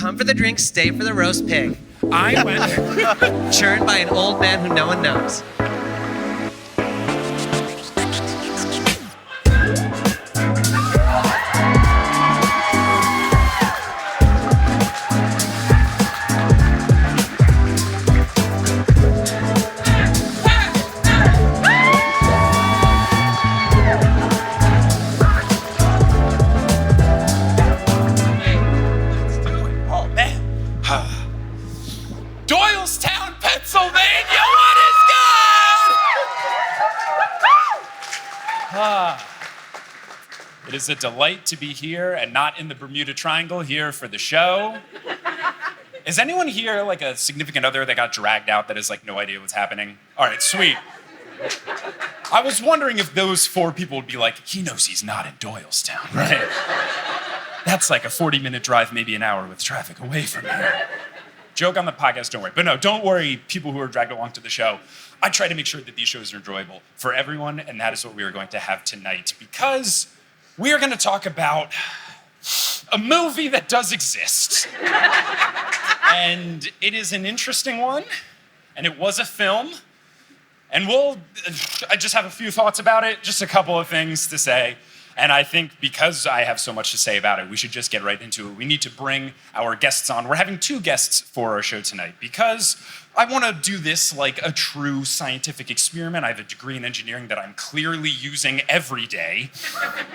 come for the drink, stay for the roast pig. I went... Churned by an old man who no one knows. It is a delight to be here and not in the Bermuda Triangle here for the show. Is anyone here like a significant other that got dragged out that has like no idea what's happening? All right, sweet. I was wondering if those 4 people would be like, he knows he's not in Doylestown, right? That's like a 40-minute drive, maybe an hour with traffic away from here. Joke on the podcast, don't worry. But no, don't worry, people who are dragged along to the show. I try to make sure that these shows are enjoyable for everyone, and that is what we are going to have tonight, because we are going to talk about a movie that does exist. And it is an interesting one, and it was a film. And I just have a few thoughts about it, just a couple of things to say. And I think because I have so much to say about it, we should just get right into it. We need to bring our guests on. We're having 2 guests for our show tonight because I want to do this like a true scientific experiment. I have a degree in engineering that I'm clearly using every day.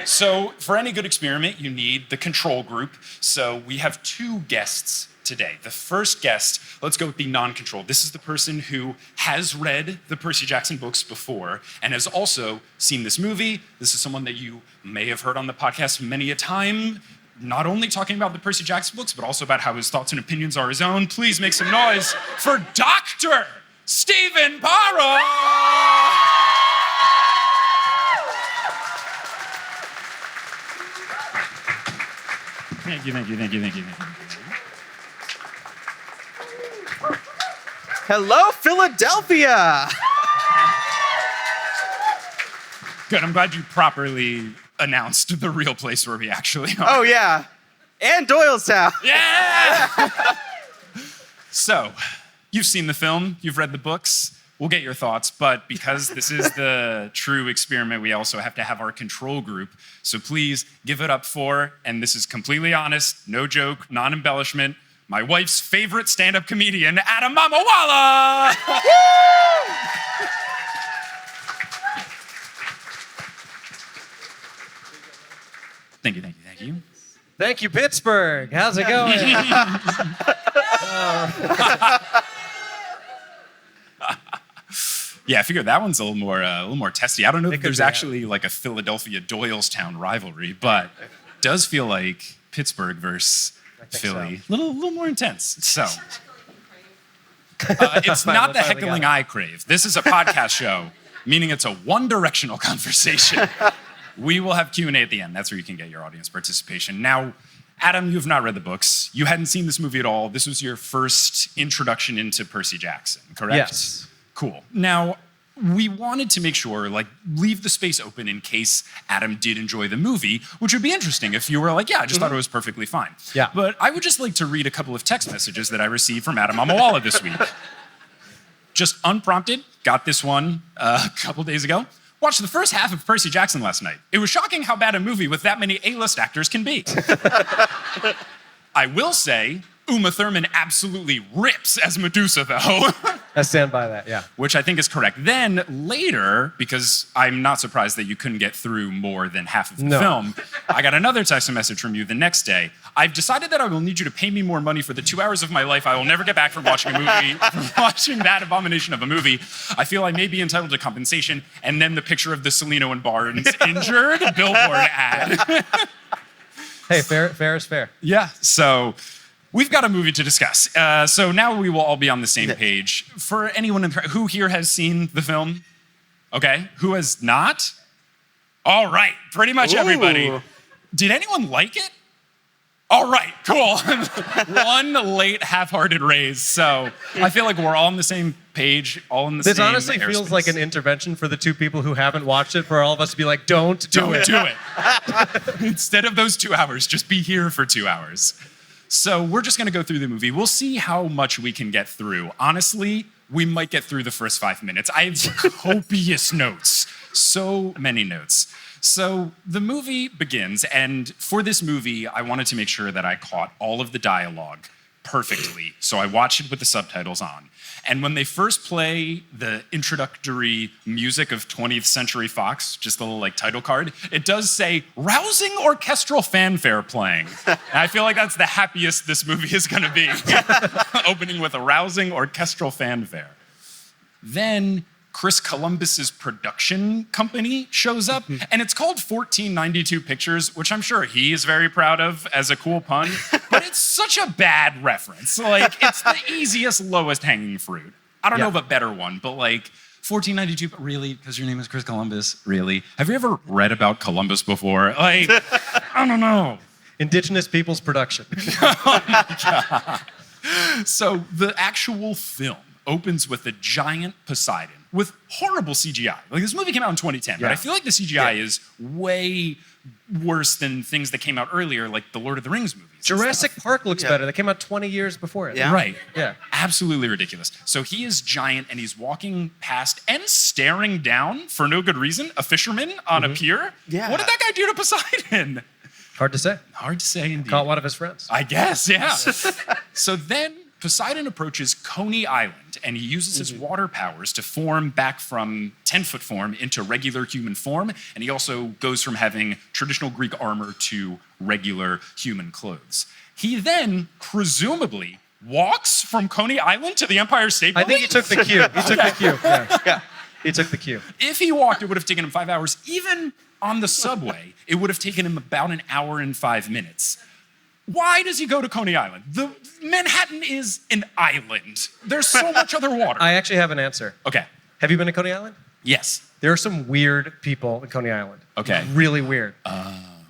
So for any good experiment, you need the control group. So we have 2 guests today. The first guest, let's go with the non-controlled. This is the person who has read the Percy Jackson books before and has also seen this movie. This is someone that you may have heard on the podcast many a time, not only talking about the Percy Jackson books, but also about how his thoughts and opinions are his own. Please make some noise for Dr. Stephen Parra! Thank you. Hello, Philadelphia! Good, I'm glad you properly announced the real place where we actually are. Oh, yeah. And Doylestown. Yeah! So, you've seen the film, you've read the books. We'll get your thoughts, but because this is the true experiment, we also have to have our control group. So please give it up for, and this is completely honest, no joke, non-embellishment, my wife's favorite stand-up comedian, Adam Mamawala! Thank you. Thank you, Pittsburgh. How's it going? Yeah, I figured that one's a little more testy. I don't know if there's actually like a Philadelphia Doylestown rivalry, but it does feel like Pittsburgh versus Philly. So. Little more intense. So, it's not the heckling I crave. This is a podcast show, meaning it's a one-directional conversation. We will have Q&A at the end. That's where you can get your audience participation. Now, Adam, you have not read the books. You hadn't seen this movie at all. This was your first introduction into Percy Jackson, correct? Yes. Cool. Now, we wanted to make sure, leave the space open in case Adam did enjoy the movie, which would be interesting if you were like, yeah, I just thought it was perfectly fine. Yeah. But I would just like to read a couple of text messages that I received from Adam Mamawala this week. Just unprompted, got this one a couple days ago. Watched the first half of Percy Jackson last night. It was shocking how bad a movie with that many A-list actors can be. I will say, Uma Thurman absolutely rips as Medusa, though. I stand by that, yeah. Which I think is correct. Then later, because I'm not surprised that you couldn't get through more than half of the film, I got another text message from you the next day. I've decided that I will need you to pay me more money for the 2 hours of my life I will never get back from watching a movie, from watching that abomination of a movie. I feel I may be entitled to compensation. And then the picture of the Celino and Barnes injured billboard ad. Hey, fair is fair. Yeah, so we've got a movie to discuss. So now we will all be on the same page. For anyone who here has seen the film? Okay, who has not? All right, pretty much everybody. Did anyone like it? All right, cool. One late half-hearted raise. So I feel like we're all on the same page, all in the same This honestly airspace. feels like an intervention for the 2 people who haven't watched it, for all of us to be like, don't do it. Do it. Instead of those 2 hours, just be here for 2 hours. So we're just gonna go through the movie. We'll see how much we can get through. Honestly, we might get through the first 5 minutes. I have copious notes, so many notes. So the movie begins, and for this movie, I wanted to make sure that I caught all of the dialogue perfectly. So I watched it with the subtitles on. And when they first play the introductory music of 20th Century Fox, just a little like title card, it does say rousing orchestral fanfare playing. And I feel like that's the happiest this movie is gonna be. Opening with a rousing orchestral fanfare. Then Chris Columbus's production company shows up, and it's called 1492 Pictures, which I'm sure he is very proud of as a cool pun, but it's such a bad reference. Like, it's the easiest, lowest hanging fruit. I don't know of a better one, but like, 1492, really? Because your name is Chris Columbus? Really? Have you ever read about Columbus before? Like, I don't know. Indigenous Peoples Production. Oh my God. So the actual film opens with a giant Poseidon with horrible CGI. Like, this movie came out in 2010, but I feel like the CGI is way worse than things that came out earlier, like the Lord of the Rings movies. Jurassic Park looks better. That came out 20 years before it. Yeah. Right. Yeah. Absolutely ridiculous. So he is giant, and he's walking past and staring down, for no good reason, a fisherman on a pier. Yeah. What did that guy do to Poseidon? Hard to say. Hard to say, indeed. Caught one of his friends. I guess, yeah. So then Poseidon approaches Coney Island, and he uses his water powers to form back from 10-foot form into regular human form, and he also goes from having traditional Greek armor to regular human clothes. He then, presumably, walks from Coney Island to the Empire State I Building? think he took the cue. He took the cue. Yeah. He took the cue. If he walked, it would have taken him 5 hours. Even on the subway, it would have taken him about an hour and 5 minutes. Why does he go to Coney Island? Manhattan is an island. There's so much other water. I actually have an answer. Okay. Have you been to Coney Island? Yes. There are some weird people in Coney Island. Okay. Really weird.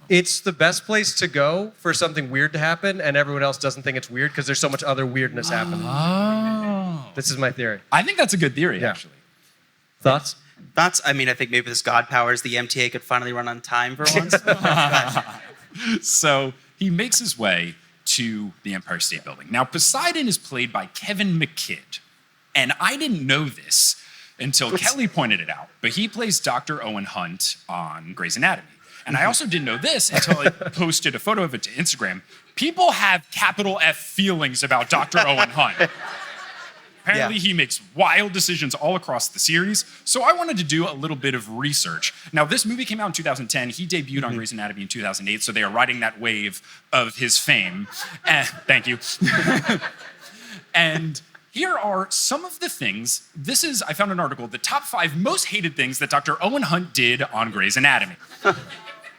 It's the best place to go for something weird to happen, and everyone else doesn't think it's weird because there's so much other weirdness happening. Oh. This is my theory. I think that's a good theory, Yeah. actually. Thoughts? I mean, I think maybe this God powers, the MTA could finally run on time for once. So he makes his way to the Empire State Building. Now, Poseidon is played by Kevin McKidd. And I didn't know this until Kelly pointed it out. But he plays Dr. Owen Hunt on Grey's Anatomy. And I also didn't know this until I posted a photo of it to Instagram. People have capital F feelings about Dr. Owen Hunt. Apparently, he makes wild decisions all across the series. So I wanted to do a little bit of research. Now, this movie came out in 2010. He debuted on Grey's Anatomy in 2008. So they are riding that wave of his fame. Thank you. And here are some of the things. I found an article, the top 5 most hated things that Dr. Owen Hunt did on Grey's Anatomy.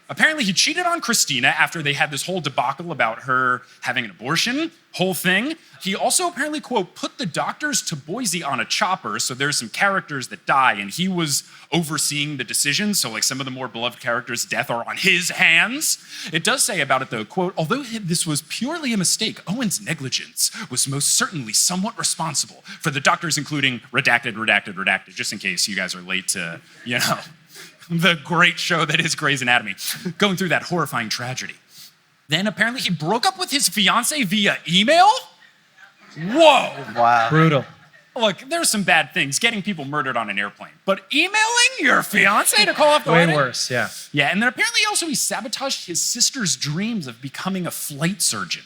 Apparently, he cheated on Christina after they had this whole debacle about her having an abortion, whole thing. He also apparently, quote, put the doctors to Boise on a chopper, so there's some characters that die, and he was overseeing the decisions, so like some of the more beloved characters' death are on his hands. It does say about it, though, quote, although this was purely a mistake, Owen's negligence was most certainly somewhat responsible for the doctors, including redacted, redacted, redacted, just in case you guys are late to, the great show that is Grey's Anatomy, going through that horrifying tragedy. Then apparently he broke up with his fiance via email? Whoa. Wow. Brutal. Look, there's some bad things, getting people murdered on an airplane, but emailing your fiance to call off the Way wedding? worse, yeah. Yeah, and then apparently also he sabotaged his sister's dreams of becoming a flight surgeon.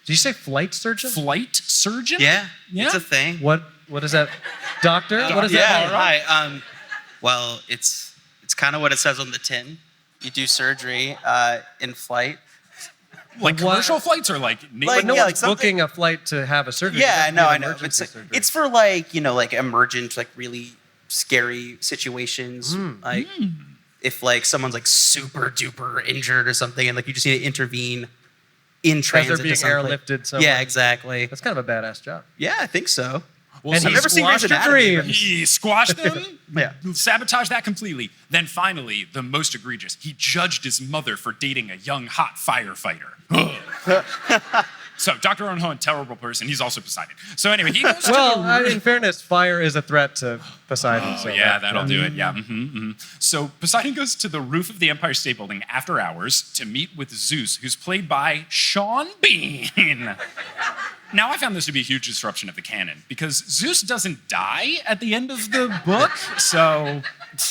Did you say flight surgeon? Flight surgeon? Yeah, Yeah? it's a thing. What is that? Doctor? What is Yeah, that? hi. Well, it's kind of what it says on the tin. You do surgery in flight. Like commercial flights or like... Like, No yeah, one's like booking a flight to have a surgery. Yeah, It doesn't no, need I know. emergency surgery. It's for like, like emergent, like really scary situations. Like if like someone's like super duper injured or something and like you just need to intervene in As transit they're being to someplace. airlifted somewhere. Yeah, exactly. That's kind of a badass job. Yeah, I think so. Well, And so he I've never seen Grey's squashed your Anatomy, but- dreams. He squashed them, Yeah. sabotaged that completely. Then finally, the most egregious, he judged his mother for dating a young, hot firefighter. So Dr. Onhoen, terrible person. He's also Poseidon. So anyway, he goes Well, in fairness, fire is a threat to Poseidon. Oh, so yeah, that'll do it. Yeah. So Poseidon goes to the roof of the Empire State Building after hours to meet with Zeus, who's played by Sean Bean. Now, I found this to be a huge disruption of the canon because Zeus doesn't die at the end of the book. So,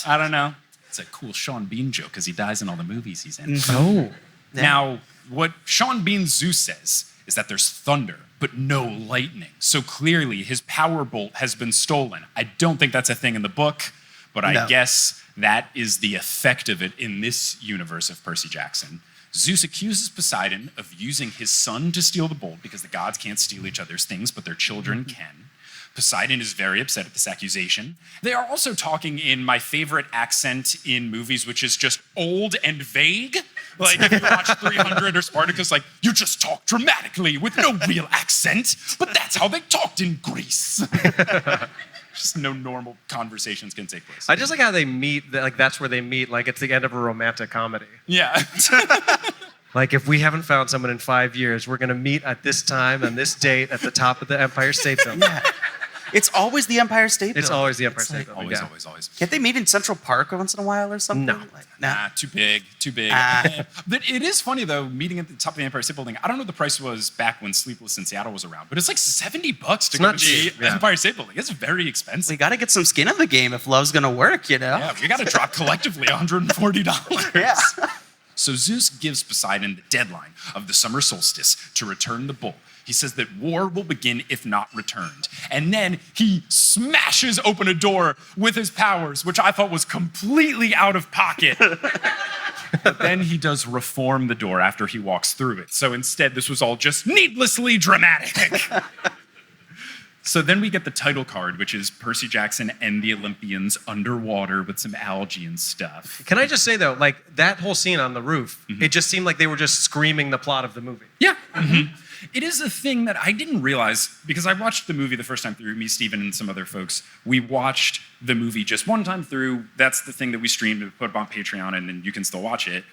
I don't know. It's a cool Sean Bean joke because he dies in all the movies he's in. Oh. Now, what Sean Bean Zeus says is that there's thunder, but no lightning. So clearly, his power bolt has been stolen. I don't think that's a thing in the book, but I guess that is the effect of it in this universe of Percy Jackson. Zeus accuses Poseidon of using his son to steal the bolt because the gods can't steal each other's things, but their children can. Poseidon is very upset at this accusation. They are also talking in my favorite accent in movies, which is just old and vague. Like if you watch 300 or Spartacus, like, you just talk dramatically with no real accent, but that's how they talked in Greece. Just no normal conversations can take place. I just like how they meet, like that's where they meet, like it's the end of a romantic comedy. Yeah. Like if we haven't found someone in 5 years, we're gonna meet at this time and this date at the top of the Empire State Building. Yeah. It's always the Empire State Building. It's always the Empire State Building. Always. Can't they meet in Central Park once in a while or something? No. Nah, too big. But it is funny though, meeting at the top of the Empire State Building. I don't know what the price was back when Sleepless in Seattle was around, but it's like $70 to go not to the cheap, yeah. Empire State Building. It's very expensive. We got to get some skin in the game if love's going to work, you know? Yeah, we got to drop collectively $140. Yeah. So Zeus gives Poseidon the deadline of the summer solstice to return the bull. He says that war will begin if not returned. And then he smashes open a door with his powers, which I thought was completely out of pocket. But then he does reform the door after he walks through it. So instead, this was all just needlessly dramatic. So then we get the title card, which is Percy Jackson and the Olympians underwater with some algae and stuff. Can I just say though, like that whole scene on the roof, it just seemed like they were just screaming the plot of the movie. Yeah. It is a thing that I didn't realize because I watched the movie the first time through. Me, Steven, and some other folks, we watched the movie just one time through. That's the thing that we streamed and put up on Patreon, and then you can still watch it.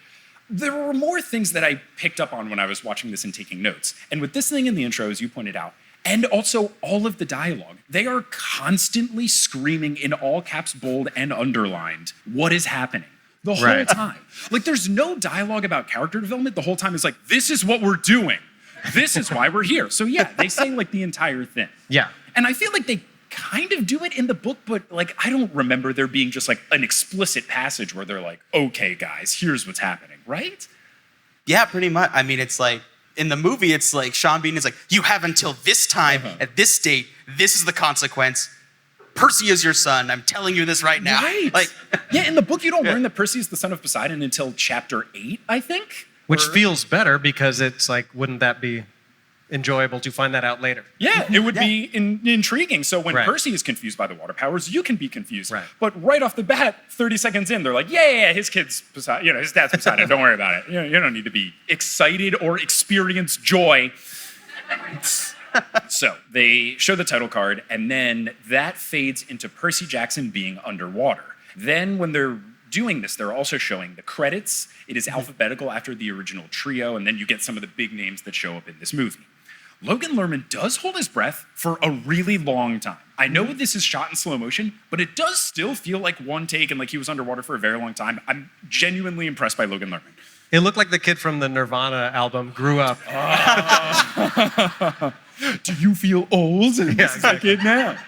There were more things that I picked up on when I was watching this and taking notes. And with this thing in the intro, as you pointed out, and also all of the dialogue, they are constantly screaming in all caps, bold, and underlined, what is happening the whole time. Like, there's no dialogue about character development. The whole time is like, this is what we're doing. This is why we're here. So yeah, they say like the entire thing. Yeah. And I feel like they kind of do it in the book, but like I don't remember there being just like an explicit passage where they're like, okay, guys, here's what's happening, right? Yeah, pretty much. I mean, it's like, in the movie, it's like Sean Bean is like, you have until this time, at this date, this is the consequence. Percy is your son. I'm telling you this right now. Right. Like, yeah, in the book, you don't learn that Percy is the son of Poseidon until chapter 8, I think. Which feels better because it's like, wouldn't that be enjoyable to find that out later? Yeah, it would be intriguing. So when Right. Percy is confused by the water powers, you can be confused. Right. But right off the bat, 30 seconds in, they're like, yeah, his kid's Poseidon, his dad's Poseidon. Don't worry about it. You don't need to be excited or experience joy. So they show the title card, and then that fades into Percy Jackson being underwater. Then when they're doing this, they're also showing the credits. It is alphabetical after the original trio, and then you get some of the big names that show up in this movie. Logan Lerman does hold his breath for a really long time. I know this is shot in slow motion, but it does still feel like one take and like he was underwater for a very long time. I'm genuinely impressed by Logan Lerman. It looked like the kid from the Nirvana album grew up. Do you feel old? Yeah, This is the kid now.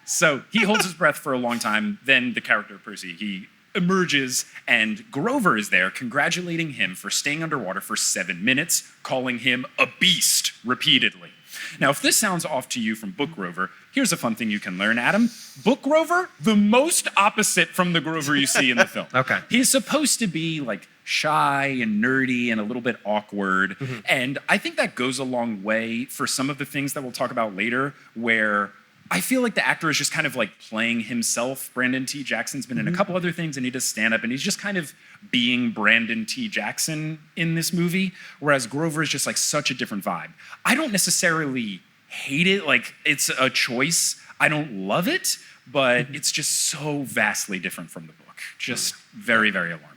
So he holds his breath for a long time. Then the character of Percy, he emerges, and Grover is there congratulating him for staying underwater for 7 minutes, calling him a beast repeatedly. Now, if this sounds off to you from Book Grover, here's a fun thing you can learn, Adam. Book Grover, the most opposite from the Grover you see in the film. Okay. He's supposed to be like shy and nerdy and a little bit awkward. And I think that goes a long way for some of the things that we'll talk about later, where I feel like the actor is just kind of like playing himself. Brandon T. Jackson's been in a couple other things and he does stand up and he's just kind of being Brandon T. Jackson in this movie, whereas Grover is just like such a different vibe. I don't necessarily hate it, like it's a choice. I don't love it, but it's just so vastly different from the book. Just very, very alarming.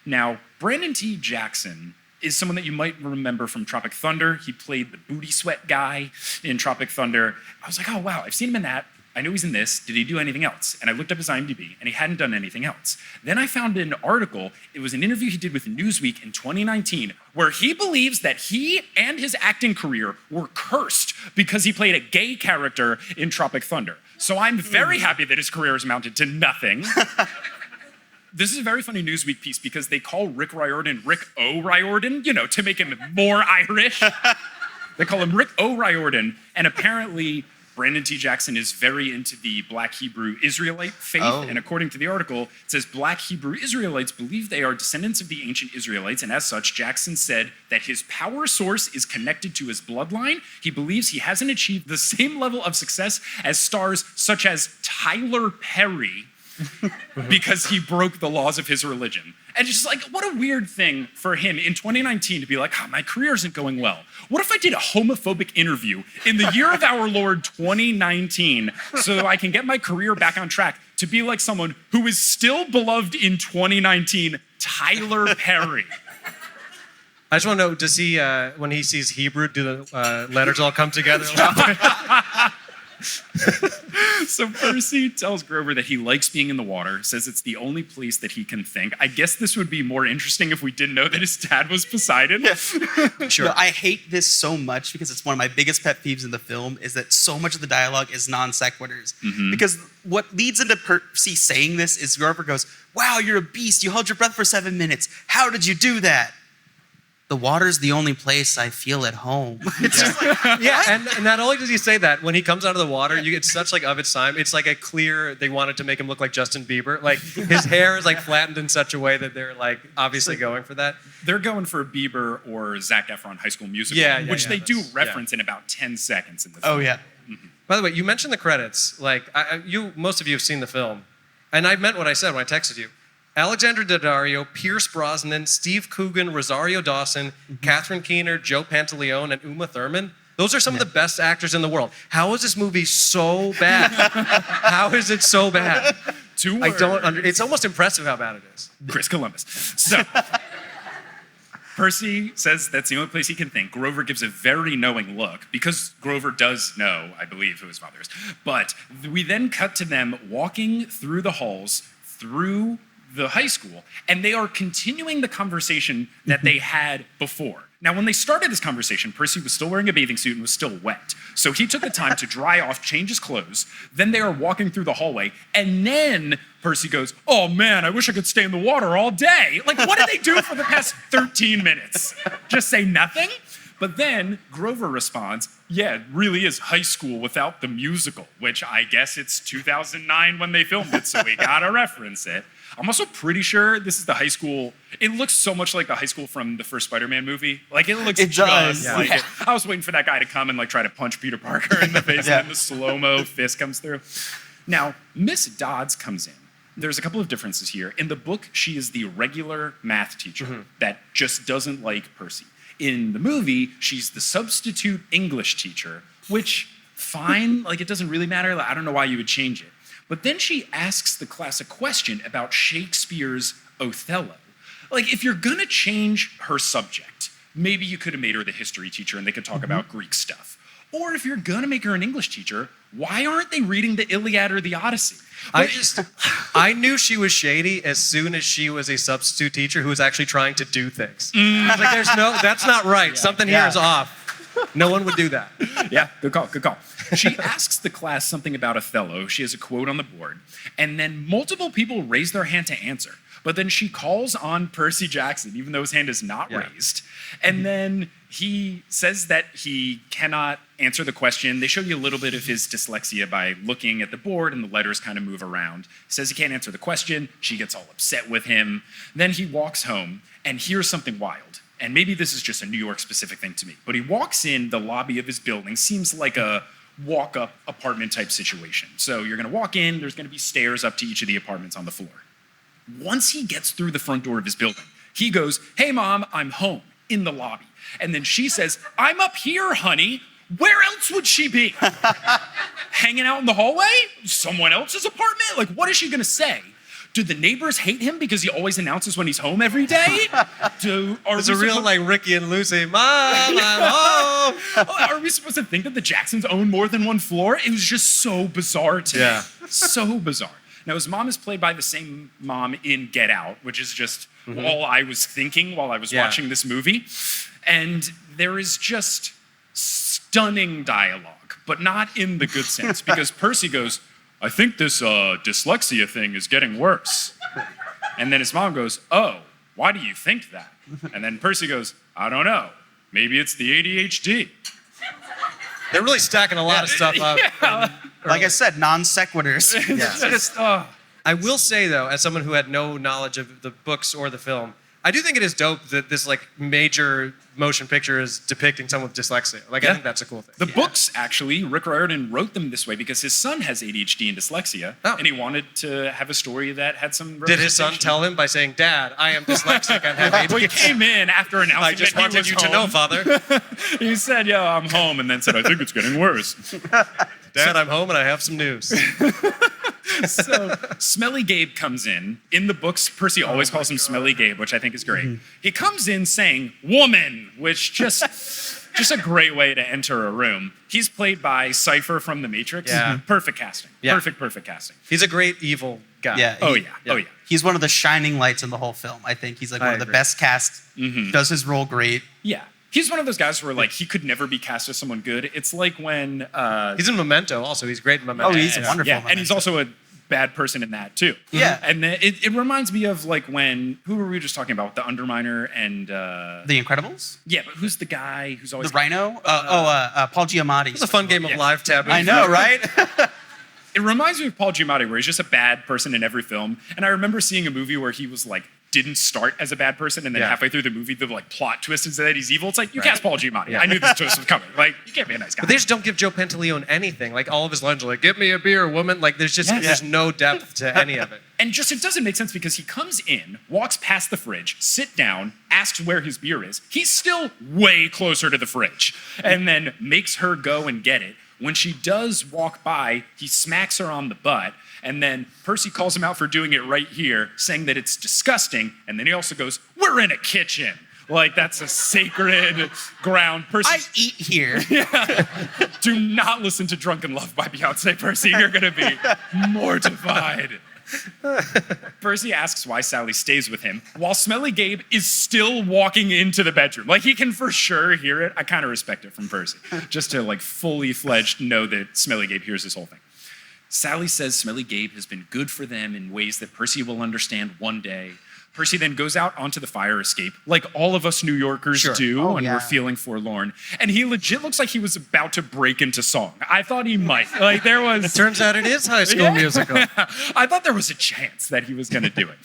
Now, Brandon T. Jackson is someone that you might remember from Tropic Thunder. He played the booty sweat guy in Tropic Thunder. I was like, oh, wow, I've seen him in that. I know he's in this. Did he do anything else? And I looked up his IMDb, and he hadn't done anything else. Then I found an article. It was an interview he did with Newsweek in 2019, where he believes that he and his acting career were cursed because he played a gay character in Tropic Thunder. So I'm very happy that his career has amounted to nothing. This is a very funny Newsweek piece because they call Rick Riordan Rick O'Riordan, to make him more Irish. They call him Rick O'Riordan, and apparently Brandon T. Jackson is very into the Black Hebrew Israelite faith, and according to the article, it says Black Hebrew Israelites believe they are descendants of the ancient Israelites, and as such, Jackson said that his power source is connected to his bloodline. He believes he hasn't achieved the same level of success as stars such as Tyler Perry because he broke the laws of his religion. And it's just like, what a weird thing for him in 2019 to be like, my career isn't going well. What if I did a homophobic interview in the year of our Lord 2019 so that I can get my career back on track to be like someone who is still beloved in 2019, Tyler Perry? I just want to know, does he, when he sees Hebrew, do the letters all come together? So Percy tells Grover that he likes being in the water, says it's the only place that he can think. I guess this would be more interesting if we didn't know that his dad was Poseidon. Yeah. Sure. No, I hate this so much because it's one of my biggest pet peeves in the film is that so much of the dialogue is non sequiturs. Because what leads into Percy saying this is Grover goes, wow, you're a beast. You held your breath for 7 minutes. How did you do that? The water's the only place I feel at home. It's just like, and not only does he say that, when he comes out of the water, you get such like of its time. It's like a clear, they wanted to make him look like Justin Bieber. Like his hair is like flattened in such a way that they're like obviously going for that. They're going for Bieber or Zac Efron High School Musical, which they do reference in about 10 seconds in the film. oh yeah. By the way, you mentioned the credits. Like most of you have seen the film. And I meant what I said when I texted you. Alexandra Daddario, Pierce Brosnan, Steve Coogan, Rosario Dawson, Catherine Keener, Joe Pantaleone, and Uma Thurman. Those are some of the best actors in the world. How is this movie so bad? How is it so bad? It's almost impressive how bad it is. Chris Columbus. So, Percy says that's the only place he can think. Grover gives a very knowing look because Grover does know, I believe, who his father is. But we then cut to them walking through the halls, through the high school, and they are continuing the conversation that they had before. Now, when they started this conversation, Percy was still wearing a bathing suit and was still wet. So he took the time to dry off, change his clothes. Then they are walking through the hallway, and then Percy goes, oh man, I wish I could stay in the water all day. Like, what did they do for the past 13 minutes? Just say nothing? But then Grover responds, yeah, it really is high school without the musical, which I guess it's 2009 when they filmed it, so we gotta reference it. I'm also pretty sure this is the high school. It looks so much like the high school from the first Spider-Man movie. Like, it looks just like it. I was waiting for that guy to come and like try to punch Peter Parker in the face, and then the slow-mo fist comes through. Now, Miss Dodds comes in. There's a couple of differences here. In the book, she is the regular math teacher that just doesn't like Percy. In the movie, she's the substitute English teacher, which, fine, like it doesn't really matter. Like, I don't know why you would change it. But then she asks the class a question about Shakespeare's Othello. Like, if you're gonna change her subject, maybe you could have made her the history teacher and they could talk about Greek stuff. Or if you're gonna make her an English teacher, why aren't they reading the Iliad or the Odyssey? I knew she was shady as soon as she was a substitute teacher who was actually trying to do things. I was like, that's not right. Something here is off. No one would do that. Yeah, good call, good call. She asks the class something about Othello. She has a quote on the board. And then multiple people raise their hand to answer. But then she calls on Percy Jackson, even though his hand is not raised. And then he says that he cannot answer the question. They show you a little bit of his dyslexia by looking at the board and the letters kind of move around. He says he can't answer the question. She gets all upset with him. Then he walks home, and here's something wild. And maybe this is just a New York specific thing to me, but he walks in the lobby of his building, seems like a walk-up apartment type situation. So you're gonna walk in, there's gonna be stairs up to each of the apartments on the floor. Once he gets through the front door of his building, he goes, hey mom, I'm home, in the lobby. And then she says, I'm up here, honey. Where else would she be? Hanging out in the hallway? Someone else's apartment? Like, what is she gonna say? Do the neighbors hate him because he always announces when he's home every day? It's a real like Ricky and Lucy. Mom, I'm home. Are we supposed to think that the Jacksons own more than one floor? It was just so bizarre to me. So bizarre. Now, his mom is played by the same mom in Get Out, which is just all I was thinking while I was watching this movie. And there is just stunning dialogue, but not in the good sense, because Percy goes, I think this dyslexia thing is getting worse. And then his mom goes, oh, why do you think that? And then Percy goes, I don't know. Maybe it's the ADHD. They're really stacking a lot of stuff up. Like I said, non sequiturs. I will say, though, as someone who had no knowledge of the books or the film, I do think it is dope that this like major motion picture is depicting someone with dyslexia. Like, I think that's a cool thing. The books, actually, Rick Riordan wrote them this way because his son has ADHD and dyslexia, and he wanted to have a story that had some Did his son tell him by saying, Dad, I am dyslexic and have ADHD? Well, he came in after announcing I just that he wanted was you home. to know, Father. He said, yeah, I'm home, and then said, I think it's getting worse. Dad, I'm home and I have some news. So Smelly Gabe comes in. In the books, Percy always calls him Smelly Gabe, which I think is great. He comes in saying, woman, which just a great way to enter a room. He's played by Cypher from The Matrix. Perfect casting. Perfect casting. He's a great evil guy. Yeah. Oh, yeah. He's one of the shining lights in the whole film. I think he's like one of the best cast. Does his role great. Yeah. He's one of those guys where like he could never be cast as someone good. It's like when he's in Memento also. He's great in Memento. Oh, he's wonderful. Yeah, and he's also a bad person in that too. Yeah. And then it reminds me of like when, who were we just talking about? The Underminer and The Incredibles? Yeah, but who's the guy who's always The Rhino? Paul Giamatti. It's a fun game of live taboo. I know, right? It reminds me of Paul Giamatti, where he's just a bad person in every film. And I remember seeing a movie where he was like, didn't start as a bad person, and then halfway through the movie, the like plot twist is that he's evil. It's like, you cast Paul Giamatti. I knew this twist was coming. Like, you can't be a nice guy. But they just don't give Joe Pantoliano anything. Like, all of his lines are like, give me a beer, woman. Like, there's just there's no depth to any of it. And just, it doesn't make sense because he comes in, walks past the fridge, sit down, asks where his beer is. He's still way closer to the fridge, and then makes her go and get it. When she does walk by, he smacks her on the butt, and then Percy calls him out for doing it right here, saying that it's disgusting, and then he also goes, we're in a kitchen. Like, that's a sacred ground. Percy, I eat here. Do not listen to Drunken Love by Beyonce, Percy. You're going to be mortified. Percy asks why Sally stays with him while Smelly Gabe is still walking into the bedroom. Like, he can for sure hear it. I kind of respect it from Percy, just to like fully fledged know that Smelly Gabe hears this whole thing. Sally says Smelly Gabe has been good for them in ways that Percy will understand one day. Percy then goes out onto the fire escape, like all of us New Yorkers do when we're feeling forlorn. And he legit looks like he was about to break into song. I thought he might. Like, there was... It turns out it is High School Musical. I thought there was a chance that he was going to do it.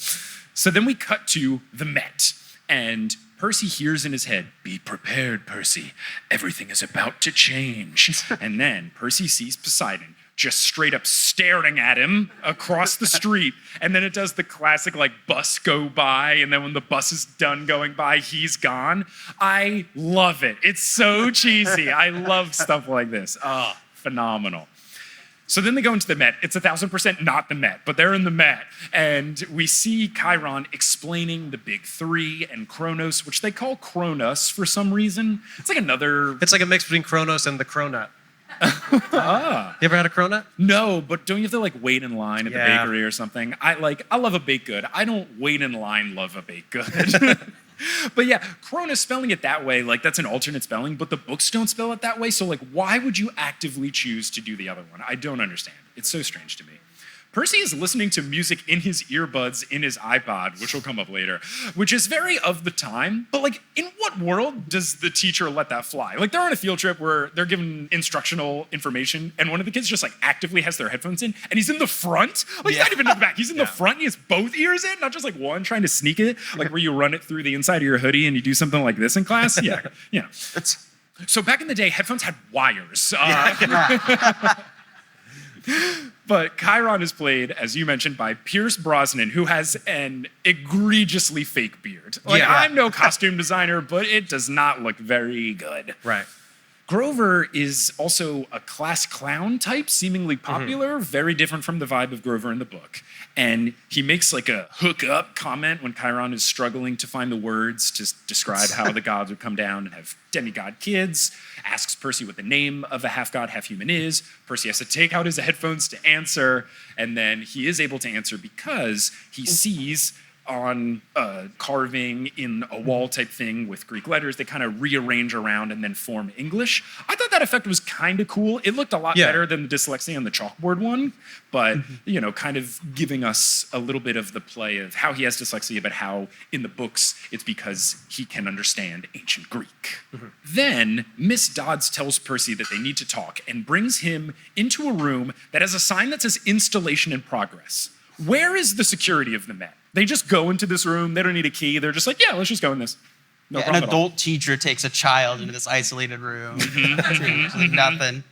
So then we cut to the Met, and Percy hears in his head, be prepared, Percy. Everything is about to change. And then Percy sees Poseidon just straight up staring at him across the street. And then it does the classic like bus go by. And then when the bus is done going by, he's gone. I love it. It's so cheesy. I love stuff like this. Oh, phenomenal. So then they go into the Met. It's 1,000% not the Met, but they're in the Met. And we see Chiron explaining the big three and Kronos, which they call Kronos for some reason. It's like another... It's like a mix between Kronos and the Cronut. You ever had a cronut? No, but don't you have to like wait in line at the bakery or something? I love a baked good. I don't wait in line love a baked good. But yeah, Cronus spelling it that way, like that's an alternate spelling, but the books don't spell it that way. So like, why would you actively choose to do the other one? I don't understand. It's so strange to me. Percy is listening to music in his earbuds, in his iPod, which will come up later, which is very of the time. But like, in what world does the teacher let that fly? Like, they're on a field trip where they're given instructional information, and one of the kids just like actively has their headphones in, and he's in the front. Like, he's not even in the back. He's in the front, and he has both ears in, not just like one trying to sneak it, like where you run it through the inside of your hoodie and you do something like this in class. Yeah. So back in the day, headphones had wires. But Chiron is played, as you mentioned, by Pierce Brosnan, who has an egregiously fake beard. Like, I'm no costume designer, but it does not look very good. Right. Grover is also a class clown type, seemingly popular, very different from the vibe of Grover in the book. And he makes like a hook up comment when Chiron is struggling to find the words to describe how the gods would come down and have demigod kids, asks Percy what the name of a half-god, half-human is. Percy has to take out his headphones to answer, and then he is able to answer because he sees on a carving in a wall type thing with Greek letters, they kind of rearrange around and then form English. I thought that effect was kind of cool. It looked a lot better than the dyslexia on the chalkboard one, but kind of giving us a little bit of the play of how he has dyslexia, but how in the books it's because he can understand ancient Greek. Then Miss Dodds tells Percy that they need to talk and brings him into a room that has a sign that says installation in progress. Where is the security of the Met? They just go into this room. They don't need a key. They're just like, yeah, let's just go in this. No an problem at all. adult teacher takes a child into this isolated room. Nothing.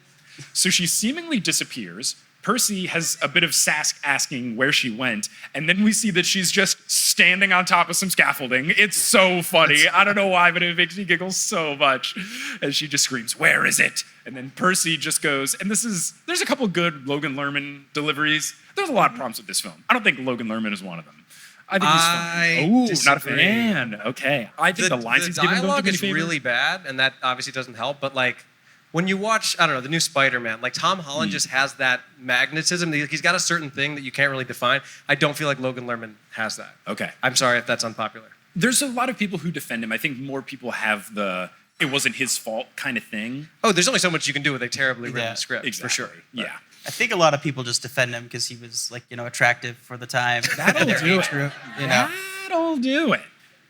So she seemingly disappears. Percy has a bit of sass asking where she went, and then we see that she's just standing on top of some scaffolding. It's so funny. I don't know why, but it makes me giggle so much as she just screams, "Where is it?" And then Percy just goes, and there's a couple good Logan Lerman deliveries. There's a lot of problems with this film. I don't think Logan Lerman is one of them. I think he's fine. Not a fan. Okay. I think the lines he's giving don't do dialogue me any is favor. really bad, and that obviously doesn't help. But like, when you watch, I don't know, the new Spider-Man, like Tom Holland just has that magnetism. He's got a certain thing that you can't really define. I don't feel like Logan Lerman has that. Okay. I'm sorry if that's unpopular. There's a lot of people who defend him. I think more people have the it wasn't his fault kind of thing. Oh, there's only so much you can do with a terribly written script, Exactly. for sure. Yeah. I think a lot of people just defend him because he was attractive for the time. That'll their do age it. group, That'll do it.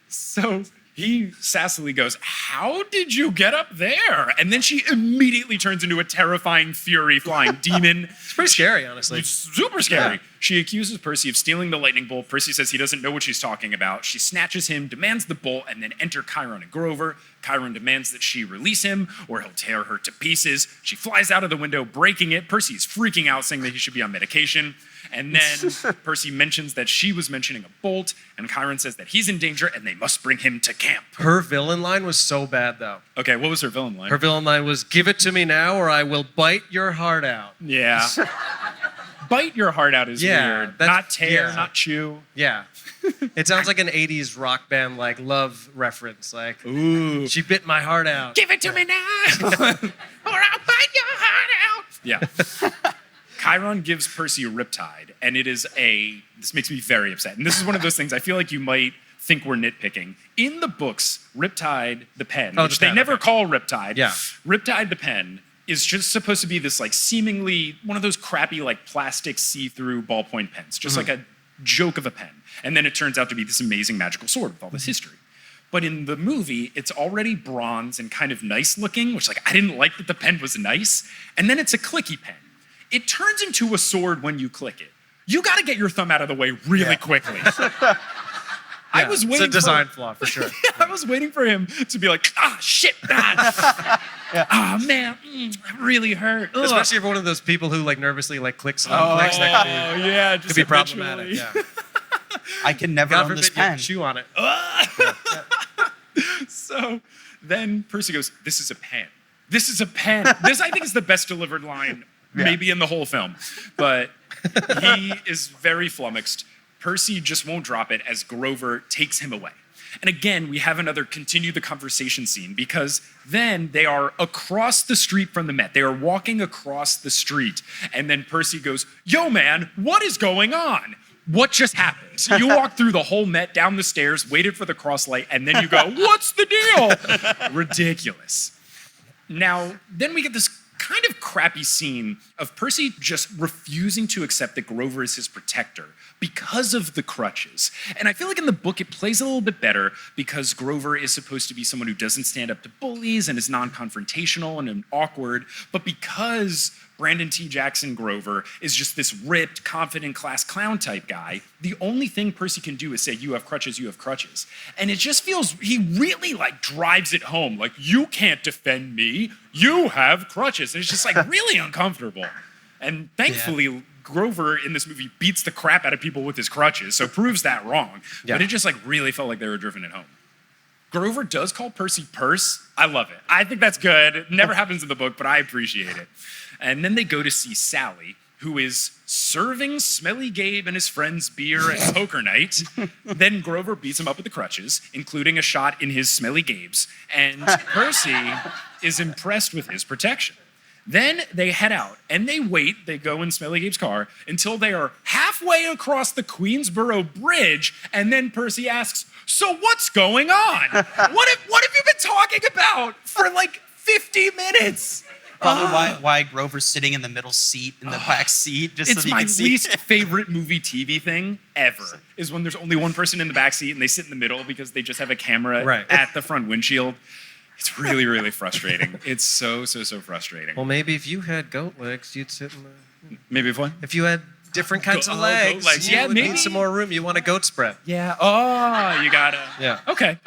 So he sassily goes, "How did you get up there?" And then she immediately turns into a terrifying fury flying demon. It's pretty scary, honestly. It's super scary. Yeah. She accuses Percy of stealing the lightning bolt. Percy says he doesn't know what she's talking about. She snatches him, demands the bolt, and then enter Chiron and Grover. Chiron demands that she release him or he'll tear her to pieces. She flies out of the window, breaking it. Percy is freaking out, saying that he should be on medication. And then Percy mentions that she was mentioning a bolt, and Chiron says that he's in danger and they must bring him to camp. Her villain line was so bad, though. Okay, what was her villain line? Her villain line was, "Give it to me now or I will bite your heart out." Yeah. Bite your heart out is weird. Not tear, not chew. Yeah. It sounds like an 80s rock band, like, love reference. Like, Ooh. she bit my heart out. Give it to me now, or I'll bite your heart out. Yeah. Chiron gives Percy a riptide, and this makes me very upset. And this is one of those things I feel like you might think we're nitpicking. In the books, Riptide the pen, which they never call Riptide, Riptide the pen is just supposed to be this like seemingly one of those crappy like plastic see-through ballpoint pens, just like a joke of a pen. And then it turns out to be this amazing magical sword with all this history. But in the movie, it's already bronze and kind of nice looking, which like I didn't like that the pen was nice. And then it's a clicky pen. It turns into a sword when you click it. You got to get your thumb out of the way really quickly. I was waiting. It's a design flaw for sure. I was waiting for him to be like, shit, man. Man, it really hurt. Ugh. Especially if you're one of those people who like nervously like clicks on clicks next to you. Yeah, It could be problematic. Yeah. I can never God own this forbid you pen. chew on it. So then Percy goes, "This is a pen. This is a pen." This, I think, is the best delivered line maybe in the whole film. But he is very flummoxed. Percy just won't drop it as Grover takes him away. And again, we have another continue the conversation scene because then they are across the street from the Met. They are walking across the street. And then Percy goes, "Yo, man, what is going on? What just happened?" So you walk through the whole Met, down the stairs, waited for the cross light, and then you go, "What's the deal?" Ridiculous. Now, then we get this kind of crappy scene of Percy just refusing to accept that Grover is his protector because of the crutches. And I feel like in the book it plays a little bit better because Grover is supposed to be someone who doesn't stand up to bullies and is non-confrontational and awkward, but because Brandon T. Jackson Grover is just this ripped, confident class clown type guy, the only thing Percy can do is say, "You have crutches, you have crutches." And it just feels, he really like drives it home. Like, "You can't defend me, you have crutches." And it's just like really uncomfortable. And thankfully, Grover in this movie beats the crap out of people with his crutches, so proves that wrong. But it just like really felt like they were driven it home. Grover does call Percy Purse. I love it. I think that's good. It never happens in the book, but I appreciate it. And then they go to see Sally, who is serving Smelly Gabe and his friends beer at poker night. Then Grover beats him up with the crutches, including a shot in his Smelly Gabe's. And Percy is impressed with his protection. Then they head out and they wait. They go in Smelly Gabe's car until they are halfway across the Queensboro Bridge. And then Percy asks, "So what's going on? What have you been talking about for like 50 minutes?" Probably why Grover's sitting in the middle seat, in the back seat, just It's so he my can see. least favorite movie TV thing ever, is when there's only one person in the back seat and they sit in the middle because they just have a camera at the front windshield. It's really, really frustrating. It's so frustrating. Well, maybe if you had goat legs, you'd sit in the... Maybe if what? If you had different kinds of goat legs, legs. you Yeah, would maybe. need some more room. You want a goat spread. Yeah. Oh, you gotta. Yeah. Okay.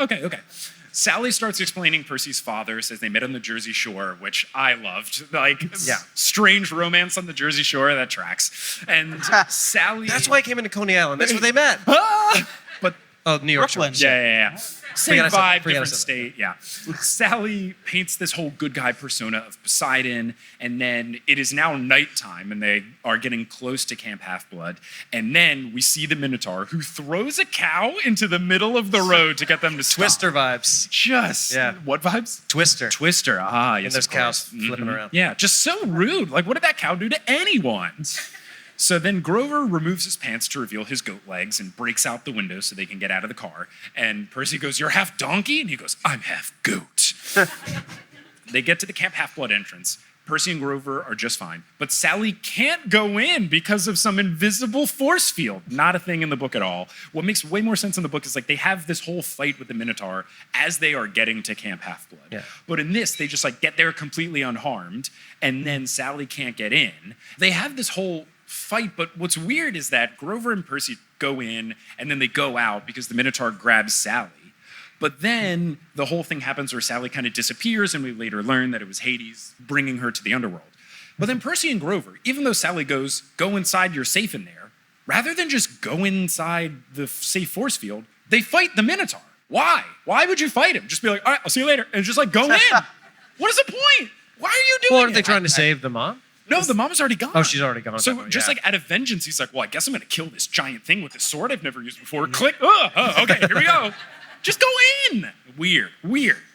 Sally starts explaining Percy's father, says they met on the Jersey Shore, which I loved. Like, strange romance on the Jersey Shore, that tracks. And Sally... That's why I came into Coney Island. That's where they met. But New York Brooklyn. Shore. yeah. Same Forgot I vibe, said different that. state, yeah. Sally paints this whole good guy persona of Poseidon, and then it is now nighttime, and they are getting close to Camp Half-Blood, and then we see the Minotaur, who throws a cow into the middle of the road to get them to stop. Twister vibes. What vibes? Twister. Twister, yes, And there's of course. cows flipping around. Yeah, just so rude. Like, what did that cow do to anyone? So then Grover removes his pants to reveal his goat legs and breaks out the window so they can get out of the car. And Percy goes, "You're half donkey?" And he goes, "I'm half goat." They get to the Camp Half-Blood entrance. Percy and Grover are just fine. But Sally can't go in because of some invisible force field. Not a thing in the book at all. What makes way more sense in the book is like they have this whole fight with the Minotaur as they are getting to Camp Half-Blood. Yeah. But in this, they just like get there completely unharmed, and then Sally can't get in. They have this whole fight, but what's weird is that Grover and Percy go in and then they go out because the Minotaur grabs Sally. But then the whole thing happens where Sally kind of disappears, and we later learn that it was Hades bringing her to the underworld. But then Percy and Grover, even though Sally goes, "Go inside, you're safe in there," rather than just go inside the safe force field, they fight the Minotaur. Why? Why would you fight him? Just be like, "All right, I'll see you later," and just like go in. What is the point? Why are you doing Well, aren't they it? trying to save the mom? No, the mom's already gone. Oh, she's already gone. So just like out of vengeance, he's like, "Well, I guess I'm gonna kill this giant thing with this sword I've never used before." Click. Okay, here we go. Just go in. Weird.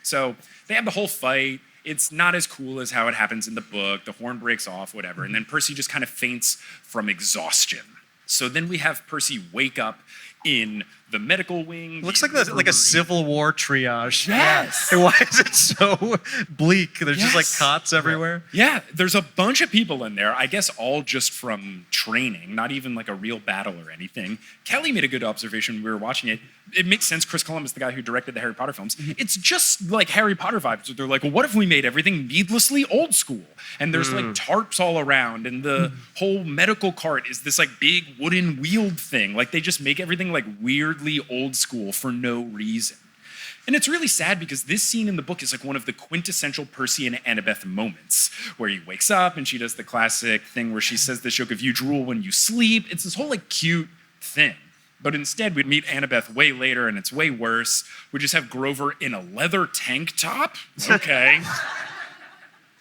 So they have the whole fight. It's not as cool as how it happens in the book. The horn breaks off, whatever. And then Percy just kind of faints from exhaustion. So then we have Percy wake up in the medical wing. It looks like a Civil War triage. Yes. And why is it so bleak? There's just like Yes. cots everywhere. Yeah, there's a bunch of people in there, I guess all just from training, not even like a real battle or anything. Kelly made a good observation when we were watching it. It makes sense, Chris Columbus, the guy who directed the Harry Potter films, it's just like Harry Potter vibes. They're like, well, what if we made everything needlessly old school? And there's like tarps all around, and the whole medical cart is this like big wooden wheeled thing. Like they just make everything like weirdly old school for no reason. And it's really sad because this scene in the book is like one of the quintessential Percy and Annabeth moments where he wakes up and she does the classic thing where she says the joke of "you drool when you sleep." It's this whole like cute thing. But instead, we'd meet Annabeth way later, and it's way worse. We just have Grover in a leather tank top. Okay.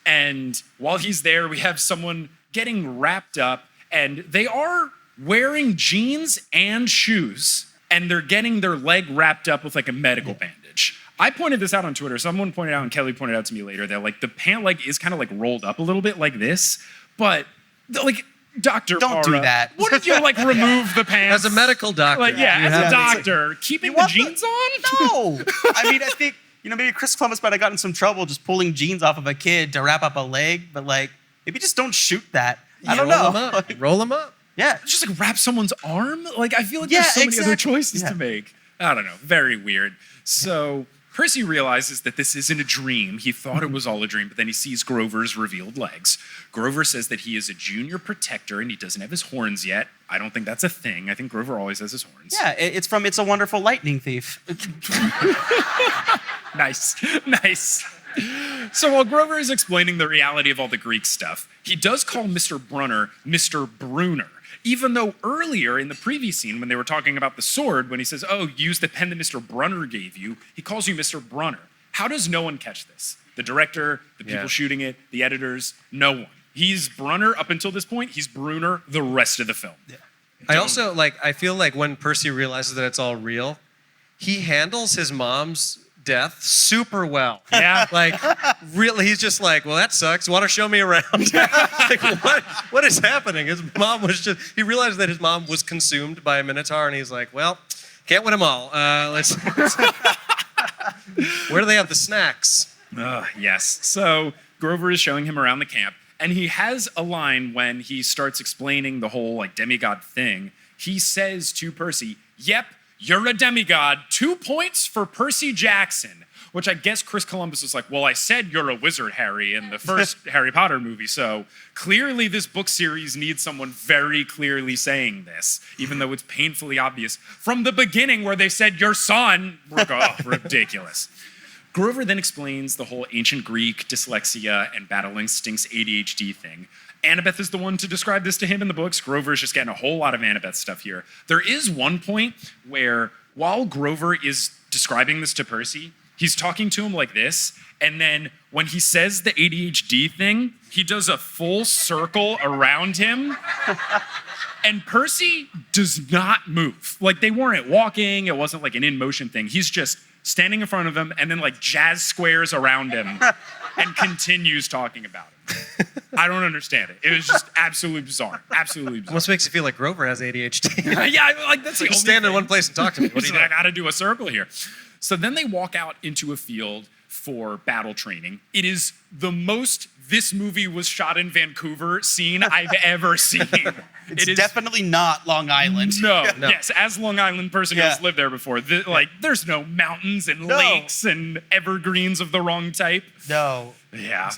And while he's there, we have someone getting wrapped up, and they are wearing jeans and shoes, and they're getting their leg wrapped up with like a medical bandage. I pointed this out on Twitter. Someone pointed out, and Kelly pointed out to me later, that like the pant leg is kind of like rolled up a little bit like this, but like Dr. Don't do Parra, that. Wouldn't you like remove the pants? As a medical doctor. Like, yeah, you as have- a doctor, keeping the jeans on? No. I mean, I think, maybe Chris Columbus might have gotten in some trouble just pulling jeans off of a kid to wrap up a leg, but like, maybe just don't shoot that. I don't roll know. them up. Roll them up. Yeah. Just like wrap someone's arm? Like, I feel like Yeah, there's so many other exactly. choices Yeah. to make. I don't know. Very weird. So Percy realizes that this isn't a dream. He thought it was all a dream, but then he sees Grover's revealed legs. Grover says that he is a junior protector and he doesn't have his horns yet. I don't think that's a thing. I think Grover always has his horns. Yeah, it's from It's a Wonderful Lightning Thief. Nice. So while Grover is explaining the reality of all the Greek stuff, he does call Mr. Brunner Mr. Bruner. Even though earlier in the previous scene, when they were talking about the sword, when he says, oh, use the pen that Mr. Brunner gave you, he calls you Mr. Brunner. How does no one catch this? The director, the people shooting it, the editors, no one. He's Brunner up until this point. He's Brunner the rest of the film. Yeah. I feel like when Percy realizes that it's all real, he handles his mom's death super well. Yeah. Like, really, he's just like, well, that sucks. Want to show me around? Like, what is happening? His mom was he realized that his mom was consumed by a Minotaur, and he's like, well, can't win them all. Let's where do they have the snacks? Yes. So Grover is showing him around the camp, and he has a line when he starts explaining the whole like demigod thing. He says to Percy, yep, you're a demigod. 2 points for Percy Jackson. Which I guess Chris Columbus was like, well, I said you're a wizard, Harry, in the first Harry Potter movie, so clearly this book series needs someone very clearly saying this, even though it's painfully obvious from the beginning where they said your son. Ridiculous. Grover then explains the whole ancient Greek dyslexia and battle instincts ADHD thing. Annabeth is the one to describe this to him in the books. Grover is just getting a whole lot of Annabeth stuff here. There is one point where while Grover is describing this to Percy, he's talking to him like this, and then when he says the ADHD thing, he does a full circle around him, and Percy does not move. Like, they weren't walking, it wasn't like an in-motion thing. He's just standing in front of him, and then like jazz squares around him, and continues talking about him. I don't understand it. It was just absolutely bizarre. Absolutely bizarre. Almost makes you feel like Grover has ADHD. Yeah, like that's the only Stand in thing. one place and talk to me. What do He's you like, do? I gotta do a circle here. So then they walk out into a field for battle training. It is the most this movie was shot in Vancouver scene I've ever seen. It's definitely not Long Island. No. Yes, as Long Island person who's lived there before, there's no mountains and lakes and evergreens of the wrong type. No. Yeah,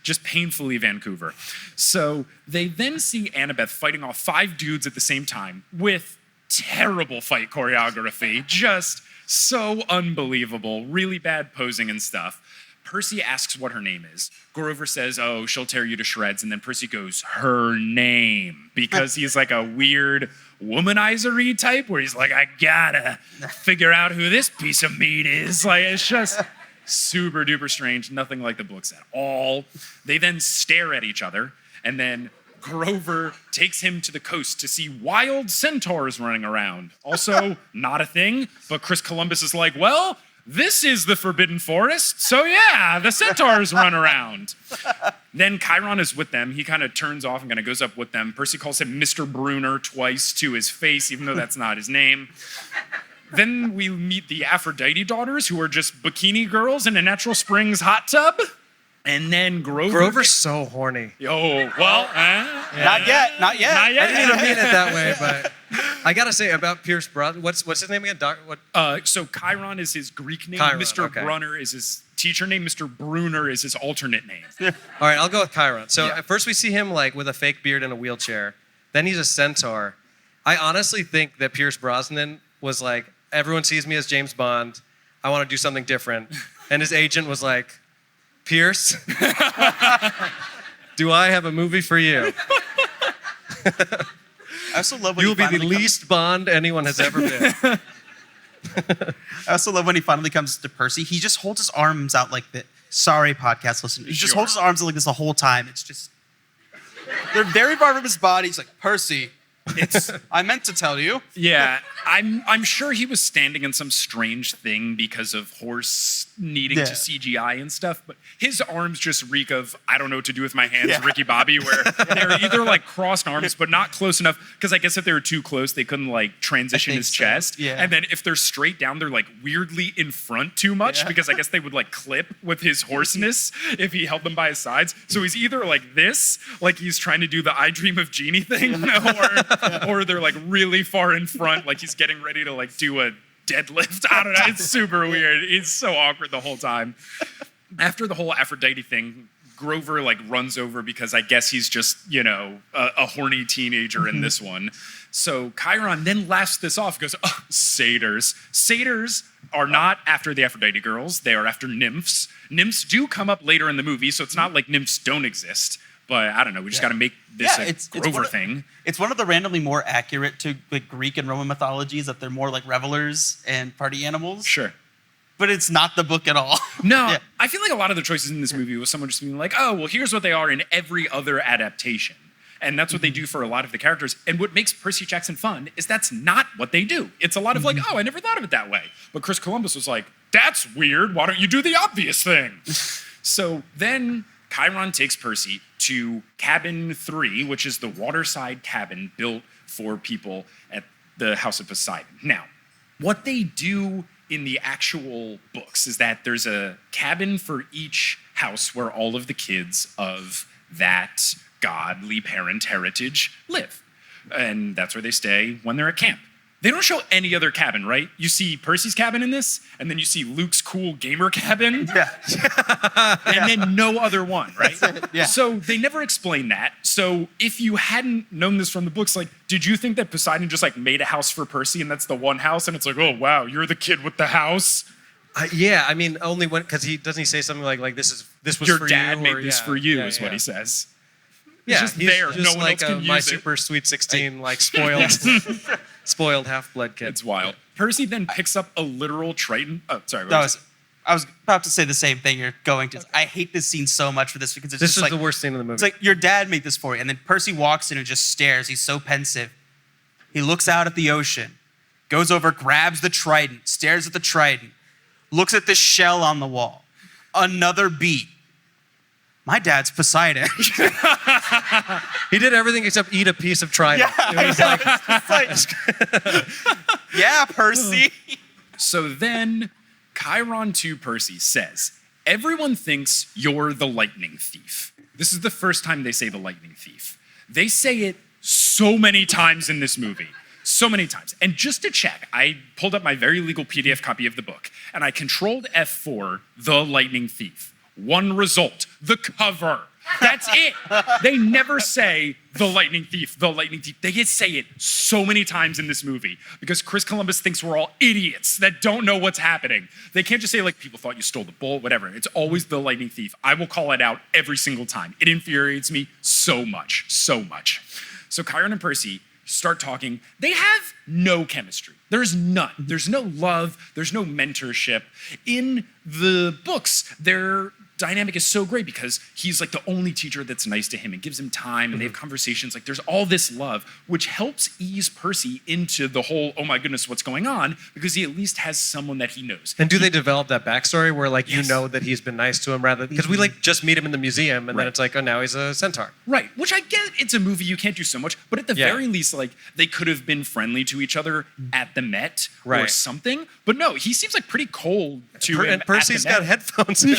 just painfully Vancouver. So they then see Annabeth fighting off 5 dudes at the same time with terrible fight choreography, just so unbelievable, really bad posing and stuff. Percy asks what her name is. Grover says, oh, she'll tear you to shreds. And then Percy goes, her name. Because he's like a weird womanizer-y type where he's like, I gotta figure out who this piece of meat is. Like, it's just super duper strange. Nothing like the books at all. They then stare at each other. And then Grover takes him to the coast to see wild centaurs running around. Also, not a thing. But Chris Columbus is like, well, this is the Forbidden Forest, so yeah, the centaurs run around. Then Chiron is with them. He kind of turns off and kind of goes up with them. Percy calls him Mr. Brunner twice to his face, even though that's not his name. Then we meet the Aphrodite daughters, who are just bikini girls in a Natural Springs hot tub. And then Grover's so horny. Oh, well, Not yet. I didn't even mean it that way, but I gotta say about Pierce Brosnan. What's his name again? So Chiron is his Greek name. Chiron, Mr. okay. Brunner is his teacher name. Mr. Brunner is his alternate name. All right, I'll go with Chiron. So at first we see him like with a fake beard in a wheelchair. Then he's a centaur. I honestly think that Pierce Brosnan was like, everyone sees me as James Bond. I want to do something different. And his agent was like, Pierce, do I have a movie for you? I also love when You'll be the least Bond anyone has ever been. I also love when he finally comes to Percy. He just holds his arms out like this. Sorry, podcast listeners. He just holds his arms out like this the whole time. It's just, they're very far from his body. He's like, Percy, I meant to tell you. Yeah, I'm sure he was standing in some strange thing because of horse needing to CGI and stuff, but his arms just reek of, I don't know what to do with my hands, Ricky Bobby, where they're either like crossed arms, but not close enough, because I guess if they were too close, they couldn't like transition his chest. Yeah. And then if they're straight down, they're like weirdly in front too much, because I guess they would like clip with his hoarseness if he held them by his sides. So he's either like this, like he's trying to do the I Dream of Jeannie thing, or they're like really far in front, like he's getting ready to like do a deadlift. I don't know. It's super weird. It's so awkward the whole time. After the whole Aphrodite thing, Grover like runs over because I guess he's just, a horny teenager in this one. So Chiron then laughs this off, goes, oh, satyrs. Satyrs are not after the Aphrodite girls. They are after nymphs. Nymphs do come up later in the movie, so it's not like nymphs don't exist. but I don't know. We just got to make this Grover thing. It's one of the randomly more accurate to like Greek and Roman mythologies that they're more like revelers and party animals. Sure. But it's not the book at all. No, I feel like a lot of the choices in this movie was someone just being like, oh, well, here's what they are in every other adaptation. And that's what they do for a lot of the characters. And what makes Percy Jackson fun is that's not what they do. It's a lot of like, oh, I never thought of it that way. But Chris Columbus was like, that's weird. Why don't you do the obvious thing? So then Chiron takes Percy to cabin 3, which is the waterside cabin built for people at the House of Poseidon. Now, what they do in the actual books is that there's a cabin for each house where all of the kids of that godly parent heritage live. And that's where they stay when they're at camp. They don't show any other cabin, right? You see Percy's cabin in this, and then you see Luke's cool gamer cabin. Yeah. And then no other one, right? Yeah. So they never explain that. So if you hadn't known this from the books, like, did you think that Poseidon just like made a house for Percy and that's the one house? And it's like, oh, wow, you're the kid with the house? Yeah, I mean, only when, because doesn't he say something like this was your for dad you? made this for you is what he says. Yeah, just he's there. Just No one like else can my use it. super sweet 16, like spoiled half-blood kid. It's wild. Percy then picks up a literal Triton. Oh, sorry. I was about to say the same thing you're going to. I hate this scene so much for this because it's This just is like, the worst scene in the movie. it's like your dad made this for you. And then Percy walks in and just stares. He's so pensive. He looks out at the ocean, goes over, grabs the trident, stares at the trident, looks at the shell on the wall. Another beat. My dad's Poseidon. He did everything except eat a piece of trident. Yeah, It was yeah, Percy. So then Chiron to Percy says, everyone thinks you're the lightning thief. This is the first time they say the lightning thief. They say it so many times in this movie. So many times. And just to check, I pulled up my very legal PDF copy of the book, and I controlled F4, the lightning thief. One result, the cover. That's it. They never say the lightning thief, the lightning thief. They say it so many times in this movie because Chris Columbus thinks we're all idiots that don't know what's happening. They can't just say like, people thought you stole the bull, whatever. It's always the lightning thief. I will call it out every single time. It infuriates me so much, so much. So Chiron and Percy start talking. They have no chemistry. There's none. There's no love. There's no mentorship. In the books, their dynamic is so great because he's like the only teacher that's nice to him and gives him time and they have conversations. Like there's all this love, which helps ease Percy into the whole, oh my goodness, what's going on? Because he at least has someone that he knows. And do they develop that backstory where like you Yes. know that he's been nice to him rather because we like just meet him in the museum and Right. then it's like, oh, now he's a centaur. Right, which I get, it's a movie, you can't do so much, but at the Yeah. very least, like, they could have been friendly to each other at the Met or Right. something. But no, he seems like pretty cold to him And at Percy's the got Met. headphones. in.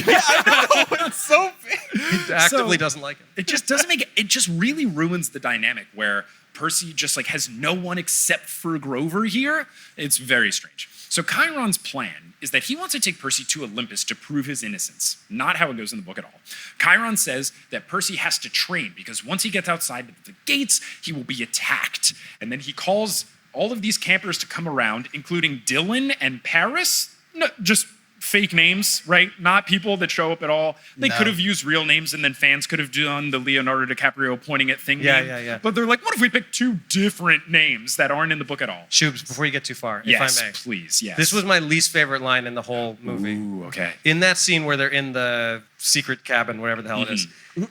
It's so big. He actively So- doesn't like him. It just doesn't make it just really ruins the dynamic where Percy just like has no one except for Grover here. It's very strange. So Chiron's plan is that he wants to take Percy to Olympus to prove his innocence. Not how it goes in the book at all. Chiron says that Percy has to train because once he gets outside the gates, he will be attacked. And then he calls all of these campers to come around, including Dylan and Paris. No, just fake names, right? Not people that show up at all. They No. could have used real names and then fans could have done the Leonardo DiCaprio pointing at thing Yeah, name. yeah, yeah. But they're like, what if we pick 2 different names that aren't in the book at all? Shubes, before you get too far, Yes, if I may. please, yes. This was my least favorite line in the whole movie. Ooh, okay. In that scene where they're in the secret cabin, whatever the hell it is, Mm-hmm.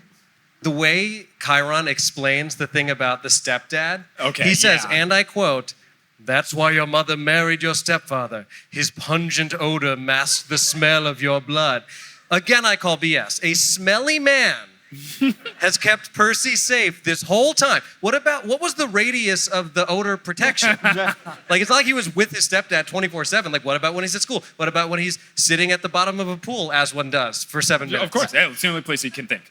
the way Chiron explains the thing about the stepdad, Okay, he says, yeah. and I quote, "That's why your mother married your stepfather. His pungent odor masked the smell of your blood." Again, I call BS. A smelly man has kept Percy safe this whole time. What was the radius of the odor protection? Like, it's not like he was with his stepdad 24/7. Like, what about when he's at school? What about when he's sitting at the bottom of a pool, as one does, for 7 minutes? Of course, yeah, it's the only place you can think.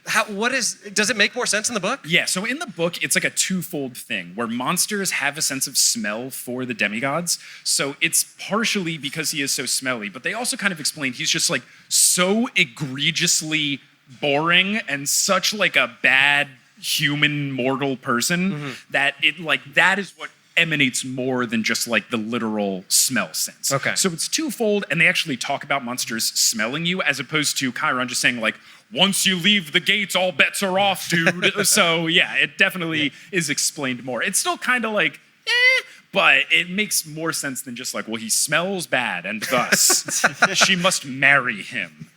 Does it make more sense in the book? Yeah, so in the book, it's like a twofold thing where monsters have a sense of smell for the demigods. So it's partially because he is so smelly, but they also kind of explain he's just like so egregiously boring and such like a bad human mortal person that it like that is what emanates more than just like the literal smell sense. Okay. So it's twofold, and they actually talk about monsters smelling you as opposed to Chiron just saying like, once you leave the gates, all bets are off, dude. So yeah, it definitely is explained more. It's still kind of like, but it makes more sense than just like, well, he smells bad, and thus she must marry him.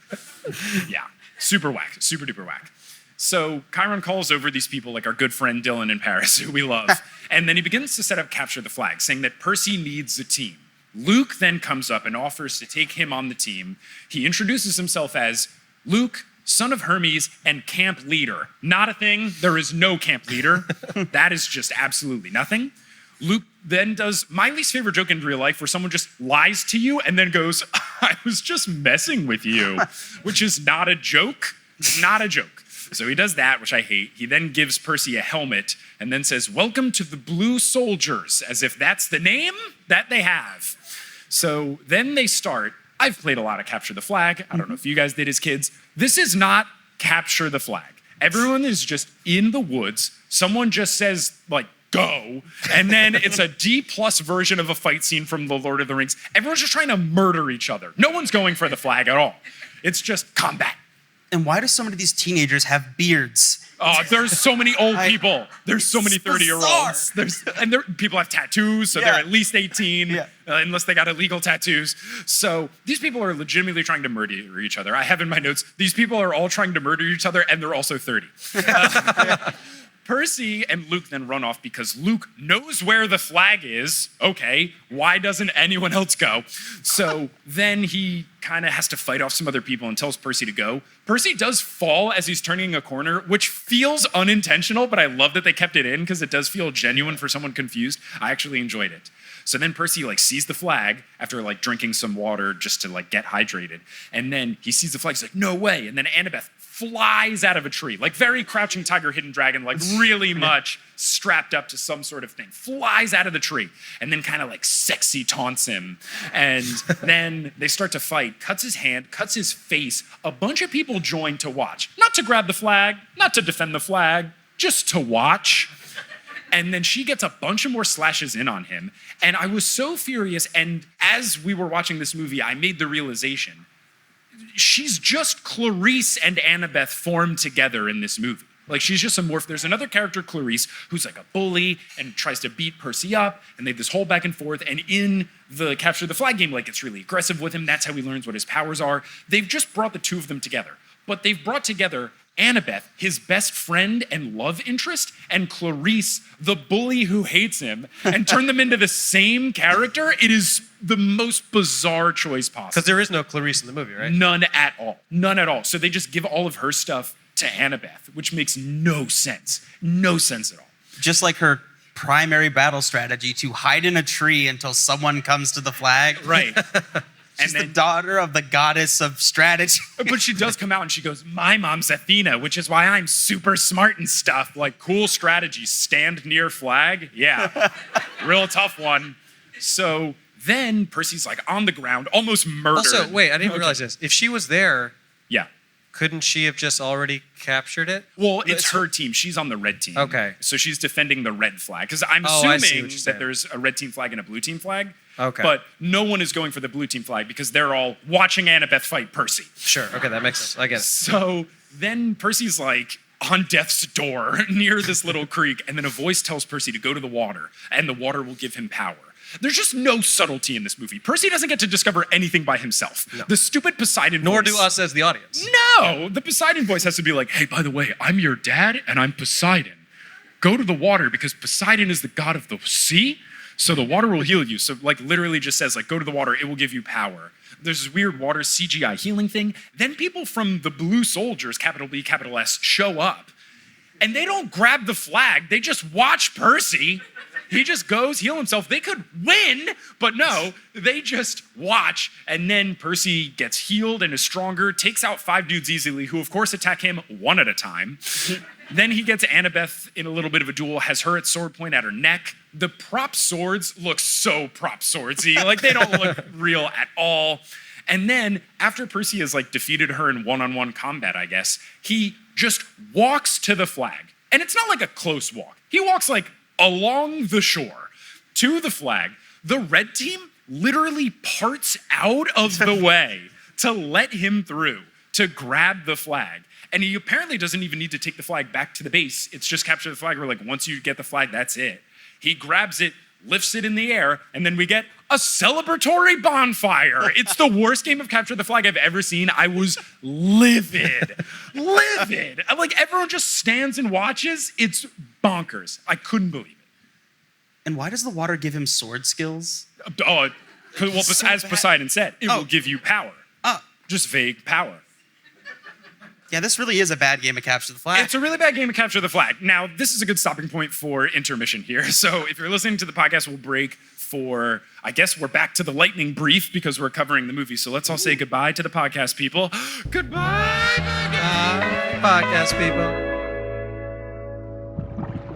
Yeah, super whack, super duper whack. So Chiron calls over these people like our good friend Dylan in Paris, who we love, and then he begins to set up Capture the Flag, saying that Percy needs a team. Luke then comes up and offers to take him on the team. He introduces himself as Luke, son of Hermes, and camp leader. Not a thing. There is no camp leader. That is just absolutely nothing. Luke then does my least favorite joke in real life, where someone just lies to you and then goes, I was just messing with you, which is not a joke. Not a joke. So he does that, which I hate. He then gives Percy a helmet and then says, welcome to the Blue Soldiers, as if that's the name that they have. So then they start. I've played a lot of Capture the Flag. I don't know if you guys did as kids. This is not Capture the Flag. Everyone is just in the woods. Someone just says, like, go. And then it's a D+ version of a fight scene from The Lord of the Rings. Everyone's just trying to murder each other. No one's going for the flag at all. It's just combat. And why do so many of these teenagers have beards? Oh, there's so many old people. There's so many 30-year-olds. People have tattoos, so they're at least 18, unless they got illegal tattoos. So these people are legitimately trying to murder each other. I have in my notes, these people are all trying to murder each other, and they're also 30. Percy and Luke then run off because Luke knows where the flag is. Okay, why doesn't anyone else go? So then he kind of has to fight off some other people and tells Percy to go. Percy does fall as he's turning a corner, which feels unintentional, but I love that they kept it in because it does feel genuine for someone confused. I actually enjoyed it. So then Percy sees the flag after drinking some water just to get hydrated. And then he sees the flag, he's like, no way. And then Annabeth flies out of a tree, very Crouching Tiger, Hidden Dragon, really much strapped up to some sort of thing, flies out of the tree, and then kind of sexy taunts him. And then they start to fight, cuts his hand, cuts his face. A bunch of people join to watch, not to grab the flag, not to defend the flag, just to watch. And then she gets a bunch of more slashes in on him. And I was so furious. And as we were watching this movie, I made the realization, she's just Clarice and Annabeth formed together in this movie. She's just a morph. There's another character, Clarice, who's a bully and tries to beat Percy up. And they have this whole back and forth. And in the Capture the Flag game, gets really aggressive with him. That's how he learns what his powers are. They've just brought the two of them together. But they've brought together Annabeth, his best friend and love interest, and Clarice, the bully who hates him, and turn them into the same character. It is the most bizarre choice possible. Because there is no Clarice in the movie, right? None at all. None at all. So they just give all of her stuff to Annabeth, which makes no sense. No sense at all. Just like her primary battle strategy to hide in a tree until someone comes to the flag. Right. She's the daughter of the goddess of strategy. But she does come out and she goes, my mom's Athena, which is why I'm super smart and stuff. Cool strategy, stand near flag. Yeah, real tough one. So then Percy's on the ground, almost murdered. Also, wait, I didn't realize this. If she was there, yeah, couldn't she have just already captured it? Well, it's her team. She's on the red team. Okay. So she's defending the red flag. Because I'm I assuming that there's a red team flag and a blue team flag. Okay. But no one is going for the blue team flag because they're all watching Annabeth fight Percy. Sure. Okay, that makes sense. I get it. So then Percy's on death's door near this little creek, and then a voice tells Percy to go to the water, and the water will give him power. There's just no subtlety in this movie. Percy doesn't get to discover anything by himself. No. The stupid Poseidon Nor voice. do us as the audience. No! The Poseidon voice has to be hey, by the way, I'm your dad, and I'm Poseidon. Go to the water because Poseidon is the god of the sea, so the water will heal you. So literally just says go to the water, it will give you power. There's this weird water CGI healing thing. Then people from the Blue Soldiers, capital B, capital S, show up. And they don't grab the flag. They just watch Percy. He just goes, heal himself. They could win, but no, they just watch. And then Percy gets healed and is stronger, takes out 5 dudes easily, who of course attack him one at a time. Then he gets Annabeth in a little bit of a duel, has her at sword point at her neck. The prop swords look so prop swordsy. They don't look real at all. And then after Percy has defeated her in one-on-one combat, I guess, he just walks to the flag. And it's not a close walk. He walks along the shore to the flag. The red team literally parts out of the way to let him through, to grab the flag. And he apparently doesn't even need to take the flag back to the base. It's just capture the flag. We're like, once you get the flag, that's it. He grabs it, lifts it in the air, and then we get a celebratory bonfire. It's the worst game of capture the flag I've ever seen. I was livid. Like, everyone just stands and watches. It's bonkers. I couldn't believe it. And why does the water give him sword skills? Well, So as bad. Poseidon said, it will give you power. Just vague power. Yeah, this really is a bad game of capture the flag. It's a really bad game of capture the flag. Now, this is a good stopping point for intermission here. So if you're listening to the podcast, we'll break for, I guess we're back to the lightning brief because we're covering the movie. So let's all say goodbye to the podcast people. Goodbye, Podcast people.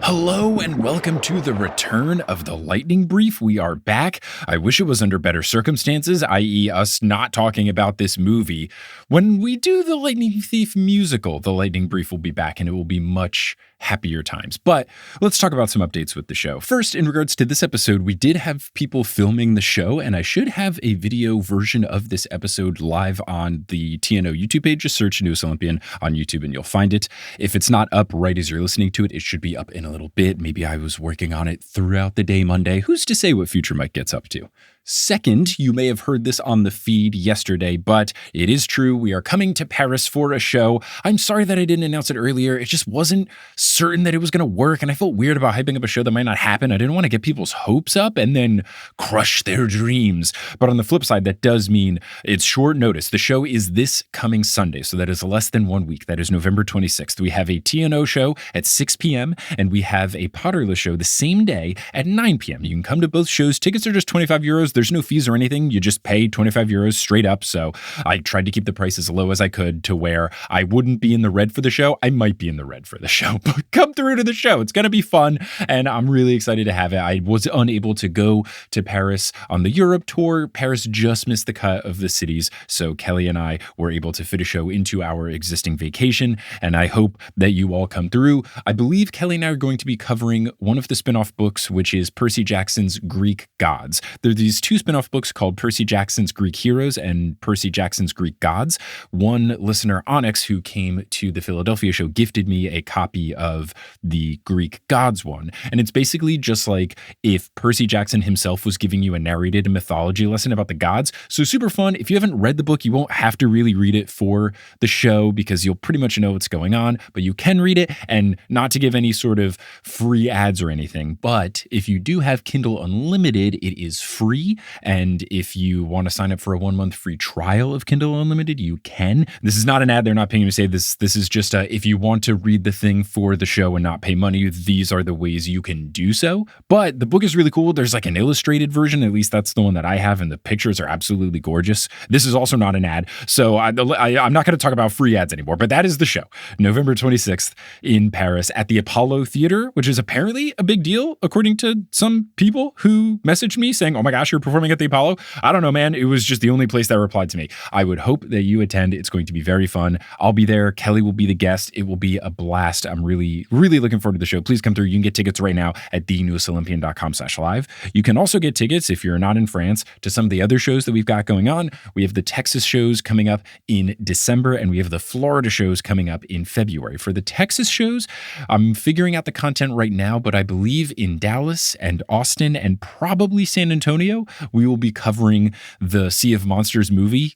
Hello and welcome to the return of the Lightning Brief. We are back. I wish it was under better circumstances, i.e. us not talking about this movie. When we do the Lightning Thief musical, the Lightning Brief will be back and it will be much happier times. But let's talk about some updates with the show. First, in regards to this episode, we did have people filming the show, and I should have a video version of this episode live on the TNO YouTube page. Just search Newest Olympian on YouTube and you'll find it. If it's not up right as you're listening to it, it should be up in a little bit. Maybe I was working on it throughout the day Monday. Who's to say what future Mike gets up to? Second, you may have heard this on the feed yesterday, but it is true. We are coming to Paris for a show. I'm sorry that I didn't announce it earlier. It just wasn't certain that it was going to work, and I felt weird about hyping up a show that might not happen. I didn't want to get people's hopes up and then crush their dreams. But on the flip side, that does mean it's short notice. The show is this coming Sunday, so that is less than 1 week. That is November 26th. We have a TNO show at 6 p.m., and we have a Potterless show the same day at 9 p.m. You can come to both shows. Tickets are just 25 euros. There's no fees or anything. You just pay 25 euros straight up. So I tried to keep the price as low as I could to where I wouldn't be in the red for the show. I might be in the red for the show, but come through to the show. It's going to be fun. And I'm really excited to have it. I was unable to go to Paris on the Europe tour. Paris just missed the cut of the cities. So Kelly and I were able to fit a show into our existing vacation. And I hope that you all come through. I believe Kelly and I are going to be covering one of the spin-off books, which is Percy Jackson's Greek Gods. There are these two spin-off books called Percy Jackson's Greek Heroes and Percy Jackson's Greek Gods. One listener, Onyx, who came to the Philadelphia show, gifted me a copy of the Greek Gods one. And it's basically just like if Percy Jackson himself was giving you a narrated mythology lesson about the gods. So super fun. If you haven't read the book, you won't have to really read it for the show because you'll pretty much know what's going on, but you can read it, and not to give any sort of free ads or anything. But if you do have Kindle Unlimited, it is free. And if you want to sign up for a 1 month free trial of Kindle Unlimited, you can. This is not an ad. They're not paying me to say this. This is just if you want to read the thing for the show and not pay money, these are the ways you can do so. But the book is really cool. There's like an illustrated version. At least that's the one that I have. And the pictures are absolutely gorgeous. This is also not an ad. So I'm not going to talk about free ads anymore, but that is the show. November 26th in Paris at the Apollo Theater, which is apparently a big deal, according to some people who messaged me saying, oh my gosh, you're performing at the Apollo. I don't know, man. It was just the only place that replied to me. I would hope that you attend. It's going to be very fun. I'll be there. Kelly will be the guest. It will be a blast. I'm really, really looking forward to the show. Please come through. You can get tickets right now at thenewestolympian.com/live. You can also get tickets if you're not in France to some of the other shows that we've got going on. We have the Texas shows coming up in December, and we have the Florida shows coming up in February. For the Texas shows, I'm figuring out the content right now, but I believe in Dallas and Austin and probably San Antonio, we will be covering the Sea of Monsters movie.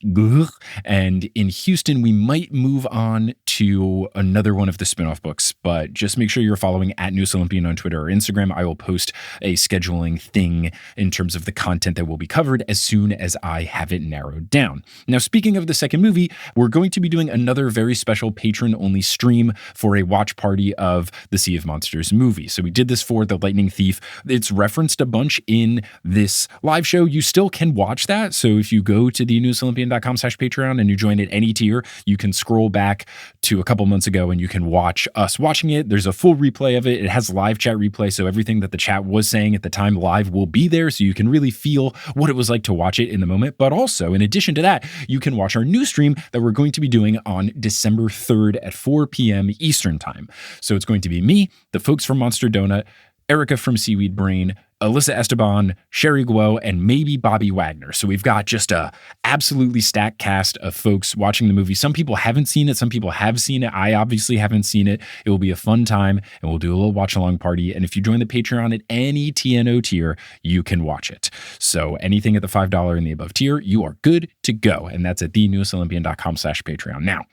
And in Houston, we might move on to another one of the spinoff books, but just make sure you're following at Newest Olympian on Twitter or Instagram. I will post a scheduling thing in terms of the content that will be covered as soon as I have it narrowed down. Now, speaking of the second movie, we're going to be doing another very special patron-only stream for a watch party of the Sea of Monsters movie. So we did this for The Lightning Thief. It's referenced a bunch in this live show. You still can watch that. So if you go to thenewestolympian.com/Patreon and you join at any tier, you can scroll back to a couple months ago and you can watch us watching it. There's a full replay of it. It has live chat replay. So everything that the chat was saying at the time live will be there. So you can really feel what it was like to watch it in the moment. But also, in addition to that, you can watch our new stream that we're going to be doing on December 3rd at 4 p.m. Eastern time. So it's going to be me, the folks from Monster Donut, Erica from Seaweed Brain, Alyssa Esteban, Sherry Guo, and maybe Bobby Wagner. So we've got just a absolutely stacked cast of folks watching the movie. Some people haven't seen it. Some people have seen it. I obviously haven't seen it. It will be a fun time, and we'll do a little watch-along party. And if you join the Patreon at any TNO tier, you can watch it. So anything at the $5 and the above tier, you are good to go. And that's at thenewestolympian.com/Patreon. Now,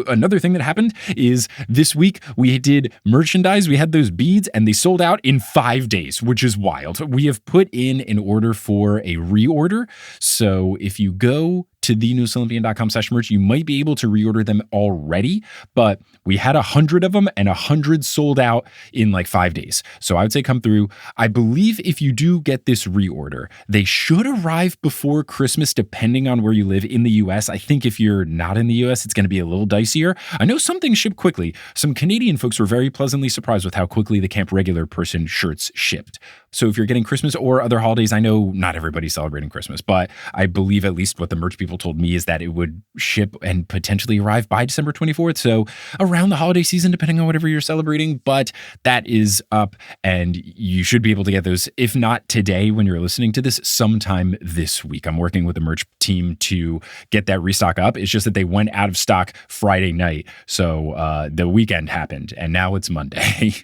another thing that happened is this week we did merchandise. We had those beads and they sold out in 5 days, which is wild. We have put in an order for a reorder. So if you go to thenewsolympian.com/merch, you might be able to reorder them already, but we had 100 of them and 100 sold out in like 5 days. So I would say come through. I believe if you do get this reorder, they should arrive before Christmas, depending on where you live in the US. I think if you're not in the US, it's going to be a little dicier. I know some things ship quickly. Some Canadian folks were very pleasantly surprised with how quickly the Camp Regular Person shirts shipped. So if you're getting Christmas or other holidays, I know not everybody's celebrating Christmas, but I believe at least what the merch people told me is that it would ship and potentially arrive by December 24th. So around the holiday season, depending on whatever you're celebrating, but that is up and you should be able to get those, if not today when you're listening to this, sometime this week. I'm working with the merch team to get that restock up. It's just that they went out of stock Friday night. So the weekend happened and now it's Monday.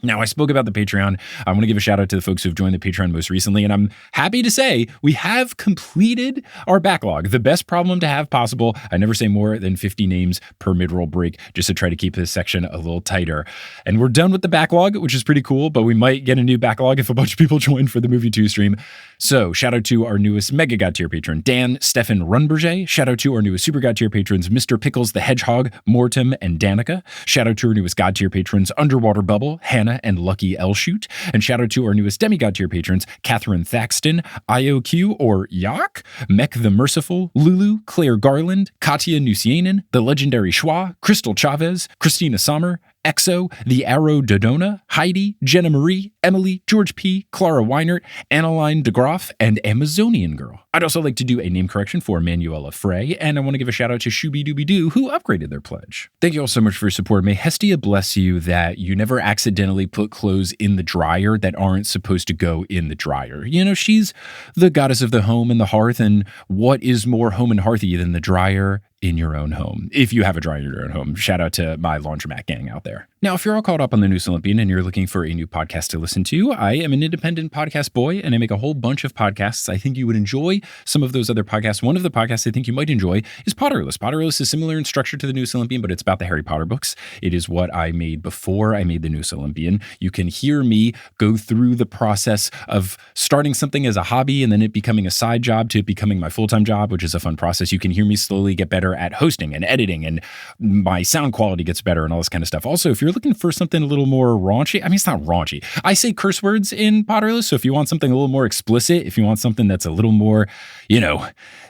Now, I spoke about the Patreon. I want to give a shout out to the folks who've joined the Patreon most recently, and I'm happy to say we have completed our backlog. The best problem to have possible. I never say more than 50 names per mid-roll break just to try to keep this section a little tighter. And we're done with the backlog, which is pretty cool, but we might get a new backlog if a bunch of people join for the Movie 2 stream. So shout out to our newest Mega God tier patron, Dan Stefan Runberger. Shout out to our newest Super God tier patrons, Mr. Pickles the Hedgehog, Mortem, and Danica. Shout out to our newest God tier patrons, Underwater Bubble, Hannah, and Lucky Elshoot. And shout out to our newest Demigod tier patrons, Catherine Thaxton, IOQ or Yak, Mech the Merciful, Lulu, Claire Garland, Katya Nusianen, the legendary Schwa, Crystal Chavez, Christina Sommer, Exo, The Arrow Dodona, Heidi, Jenna Marie, Emily, George P., Clara Weinert, Annaline DeGroff, and Amazonian Girl. I'd also like to do a name correction for Manuela Frey, and I want to give a shout out to Shooby Dooby Doo, who upgraded their pledge. Thank you all so much for your support. May Hestia bless you that you never accidentally put clothes in the dryer that aren't supposed to go in the dryer. You know, she's the goddess of the home and the hearth, and what is more home and hearthy than the dryer in your own home? If you have a dryer in your own home, shout out to my laundromat gang out there. Now, if you're all caught up on the News Olympian and you're looking for a new podcast to listen to, I am an independent podcast boy and I make a whole bunch of podcasts. I think you would enjoy some of those other podcasts. One of the podcasts I think you might enjoy is Potterless. Potterless is similar in structure to the News Olympian, but it's about the Harry Potter books. It is what I made before I made the News Olympian. You can hear me go through the process of starting something as a hobby and then it becoming a side job to it becoming my full-time job, which is a fun process. You can hear me slowly get better at hosting and editing, and my sound quality gets better and all this kind of stuff. Also, if you're looking for something a little more raunchy, I mean, it's not raunchy. I say curse words in Potterless, so if you want something a little more explicit, if you want something that's a little more,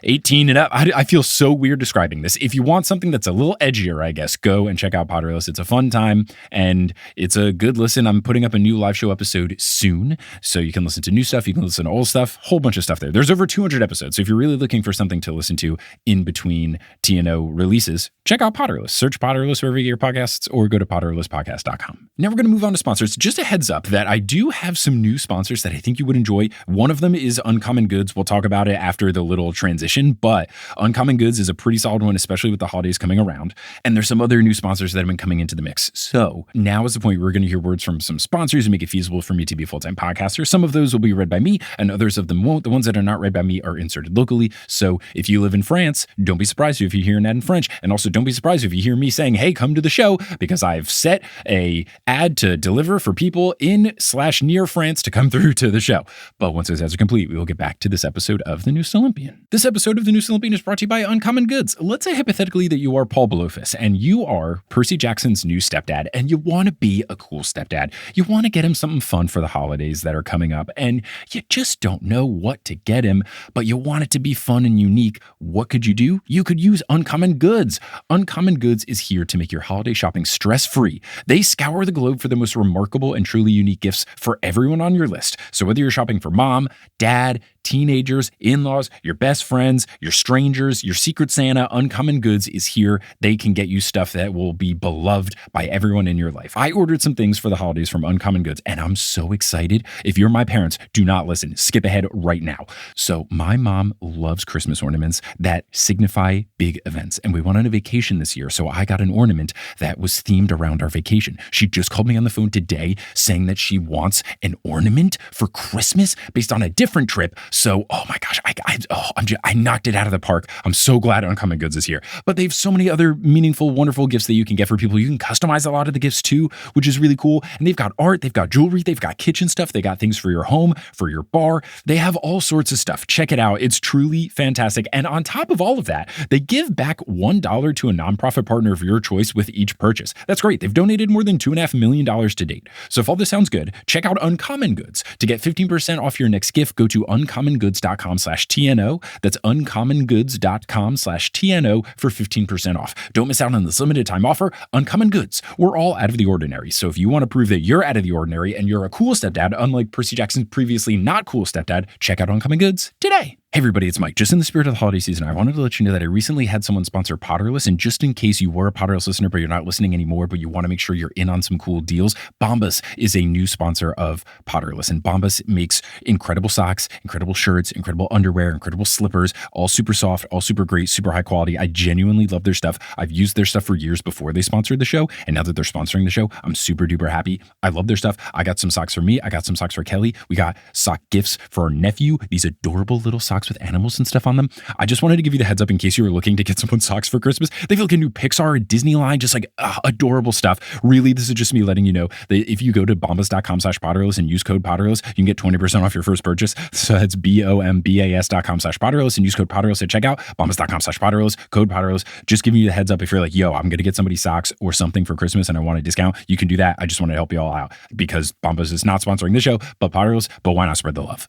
18 and up, I feel so weird describing this. If you want something that's a little edgier, I guess, go and check out Potterless. It's a fun time and it's a good listen. I'm putting up a new live show episode soon, so you can listen to new stuff, you can listen to old stuff, whole bunch of stuff there. There's over 200 episodes, so if you're really looking for something to listen to in between TNO releases, check out Potterless. Search Potterless wherever you get your podcasts or go to potterlesspodcast.com. Now we're going to move on to sponsors. Just a heads up that I do have some new sponsors that I think you would enjoy. One of them is Uncommon Goods. We'll talk about it after the little transition, but Uncommon Goods is a pretty solid one, especially with the holidays coming around. And there's some other new sponsors that have been coming into the mix. So now is the point where we're going to hear words from some sponsors and make it feasible for me to be a full-time podcaster. Some of those will be read by me and others of them won't. The ones that are not read by me are inserted locally. So if you live in France, don't be surprised if you hear an ad in French. And also don't be surprised if you hear me saying, hey, come to the show, because I've set a ad to deliver for people in/near France to come through to the show. But once those ads are complete, we will get back to this episode of The Noose Olympian. This episode of The Noose Olympian is brought to you by Uncommon Goods. Let's say hypothetically that you are Paul Blofus and you are Percy Jackson's new stepdad and you want to be a cool stepdad. You want to get him something fun for the holidays that are coming up and you just don't know what to get him, but you want it to be fun and unique. What could you do? You could use Uncommon Goods. Uncommon Goods is here to make your holiday shopping stress-free. They scour the globe for the most remarkable and truly unique gifts for everyone on your list. So whether you're shopping for mom, dad, teenagers, in-laws, your best friends, your strangers, your Secret Santa. Uncommon Goods is here. They can get you stuff that will be beloved by everyone in your life. I ordered some things for the holidays from Uncommon Goods, and I'm so excited. If you're my parents, do not listen. Skip ahead right now. So my mom loves Christmas ornaments that signify big events, and we went on a vacation this year, so I got an ornament that was themed around our vacation. She just called me on the phone today saying that she wants an ornament for Christmas based on a different trip. So, oh my gosh, I knocked it out of the park. I'm so glad Uncommon Goods is here. But they have so many other meaningful, wonderful gifts that you can get for people. You can customize a lot of the gifts too, which is really cool. And they've got art, they've got jewelry, they've got kitchen stuff, they got things for your home, for your bar. They have all sorts of stuff. Check it out. It's truly fantastic. And on top of all of that, they give back $1 to a nonprofit partner of your choice with each purchase. That's great. They've donated more than $2.5 million to date. So if all this sounds good, check out Uncommon Goods. To get 15% off your next gift, go to uncommongoods.com/TNO. That's uncommongoods.com/TNO for 15% off. Don't miss out on this limited time offer. Uncommon Goods. We're all out of the ordinary. So if you want to prove that you're out of the ordinary and you're a cool stepdad, unlike Percy Jackson's previously not cool stepdad, check out Uncommon Goods today. Hey everybody, it's Mike. Just in the spirit of the holiday season, I wanted to let you know that I recently had someone sponsor Potterless, and just in case you were a Potterless listener but you're not listening anymore, but you want to make sure you're in on some cool deals, Bombas is a new sponsor of Potterless, and Bombas makes incredible socks, incredible shirts, incredible underwear, incredible slippers, all super soft, all super great, super high quality. I genuinely love their stuff. I've used their stuff for years before they sponsored the show, and now that they're sponsoring the show, I'm super duper happy. I love their stuff. I got some socks for me. I got some socks for Kelly. We got sock gifts for our nephew, these adorable little socks with animals and stuff on them. I just wanted to give you the heads up in case you were looking to get someone socks for Christmas. They feel like a new Pixar and Disney line, just like adorable stuff. Really, this is just me letting you know that if you go to bombas.com/Potterless and use code Potterless, you can get 20% off your first purchase. So that's BOMBAS.com/Potterless and use code Potterless at checkout. Bombas.com/Potterless, code Potterless. Just giving you the heads up if you're like, yo, I'm going to get somebody socks or something for Christmas and I want a discount. You can do that. I just want to help you all out because Bombas is not sponsoring the show, but Potterless, but why not spread the love?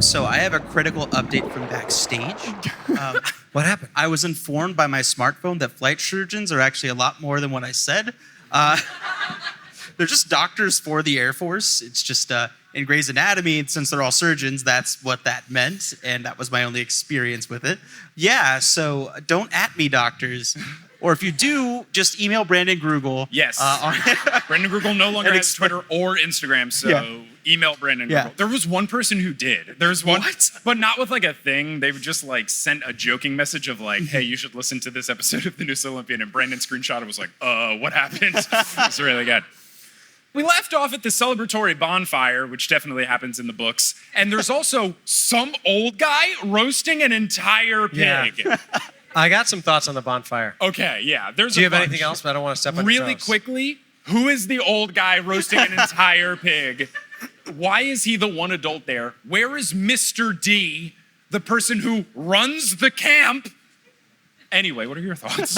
So I have a critical update from backstage. What happened? I was informed by my smartphone that flight surgeons are actually a lot more than what I said. They're just doctors for the Air Force. It's just in Grey's Anatomy, since they're all surgeons, that's what that meant. And that was my only experience with it. Yeah, so don't at me, doctors. Or if you do, just email Brandon Grugel. Yes. Brandon Grugel no longer has Twitter or Instagram, so email Brandon Grugel. There was one person who did. There's one, but not with like a thing. They would just like sent a joking message of like, hey, you should listen to this episode of the News Olympian. And Brandon screenshot it was like, what happened? It's really good. We left off at the celebratory bonfire, which definitely happens in the books. And there's also some old guy roasting an entire pig. Yeah. I got some thoughts on the bonfire. Okay, yeah. Do you have anything else? But I don't want to step on your really toes. Quickly, who is the old guy roasting an entire pig? Why is he the one adult there? Where is Mr. D, the person who runs the camp? Anyway, what are your thoughts?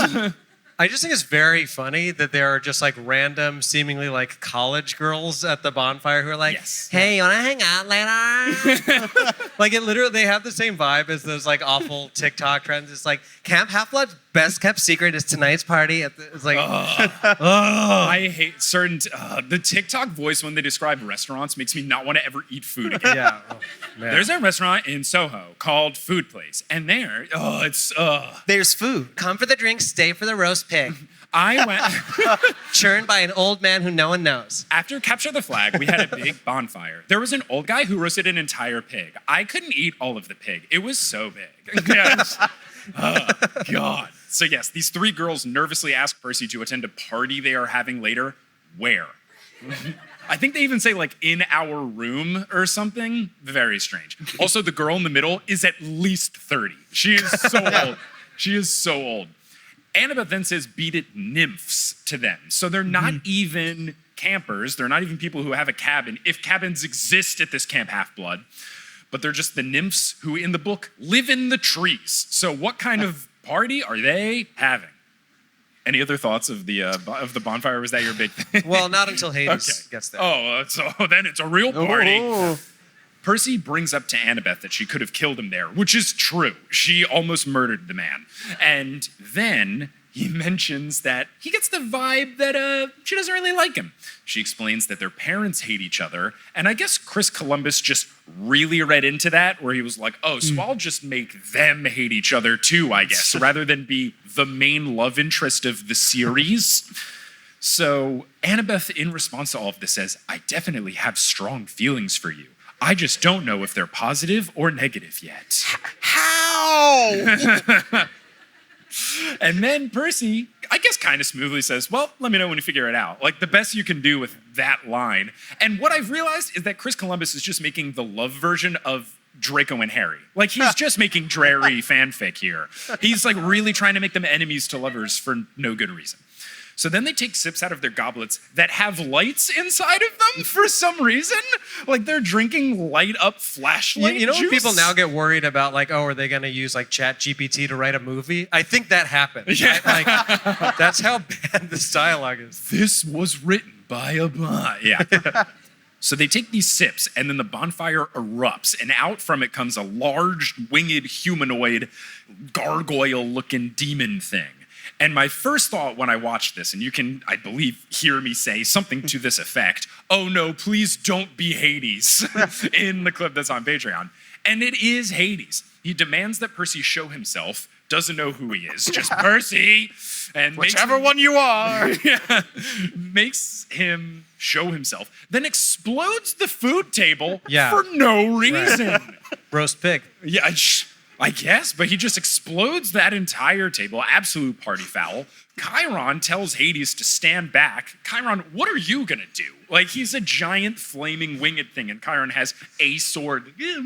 I just think it's very funny that there are just like random, seemingly like college girls at the bonfire who are like, hey, you want to hang out later? Like it literally, they have the same vibe as those like awful TikTok trends. It's like Camp Half-Blood's best kept secret is tonight's party. It's like, I hate certain, the TikTok voice when they describe restaurants makes me not want to ever eat food again. Yeah. Oh, man. There's a restaurant in Soho called Food Place, and there, There's food. Come for the drinks, stay for the roast pig. I went churned by an old man who no one knows. After Capture the Flag, we had a big bonfire. There was an old guy who roasted an entire pig. I couldn't eat all of the pig. It was so big. God. So yes, these three girls nervously ask Percy to attend a party they are having later. Where? I think they even say like in our room or something. Very strange. Also, the girl in the middle is at least 30. She is so old. She is so old. Annabeth then says, beat it nymphs to them. So they're not even campers. They're not even people who have a cabin, if cabins exist at this Camp Half-Blood. But they're just the nymphs who in the book live in the trees. So what kind of party are they having? Any other thoughts of the bonfire? Was that your big thing? Well, not until Hades gets there. Oh, so then it's a real party. Percy brings up to Annabeth that she could have killed him there, which is true. She almost murdered the man. And then he mentions that he gets the vibe that she doesn't really like him. She explains that their parents hate each other, and I guess Chris Columbus just really read into that, where he was like, oh, so I'll just make them hate each other too, I guess, rather than be the main love interest of the series. So Annabeth, in response to all of this, says, I definitely have strong feelings for you. I just don't know if they're positive or negative yet. How? And then Percy, I guess kind of smoothly says, well, let me know when you figure it out. Like, the best you can do with that line. And what I've realized is that Chris Columbus is just making the love version of Draco and Harry. Like, he's just making dreary fanfic here. He's like really trying to make them enemies to lovers for no good reason. So then they take sips out of their goblets that have lights inside of them for some reason. Like, they're drinking light up flashlight You know when juice? people now get worried about like, oh, are they going to use like Chat GPT to write a movie? I think that happened. Yeah. Like, that's how bad this dialogue is. This was written by a bot. Yeah. So they take these sips, and then the bonfire erupts, and out from it comes a large, winged, humanoid, gargoyle-looking demon thing. And my first thought when I watched this, and you can, I believe, hear me say something to this effect, oh no, please don't be Hades, in the clip that's on Patreon. And it is Hades. He demands that Percy show himself, doesn't know who he is, just Percy, and Whichever one you are. yeah, makes him show himself, then explodes the food table for no reason. Roast pig. Yeah, I guess, but he just explodes that entire table. Absolute party foul. Chiron tells Hades to stand back. Chiron, what are you gonna do? Like, he's a giant flaming winged thing, and Chiron has a sword. Yeah,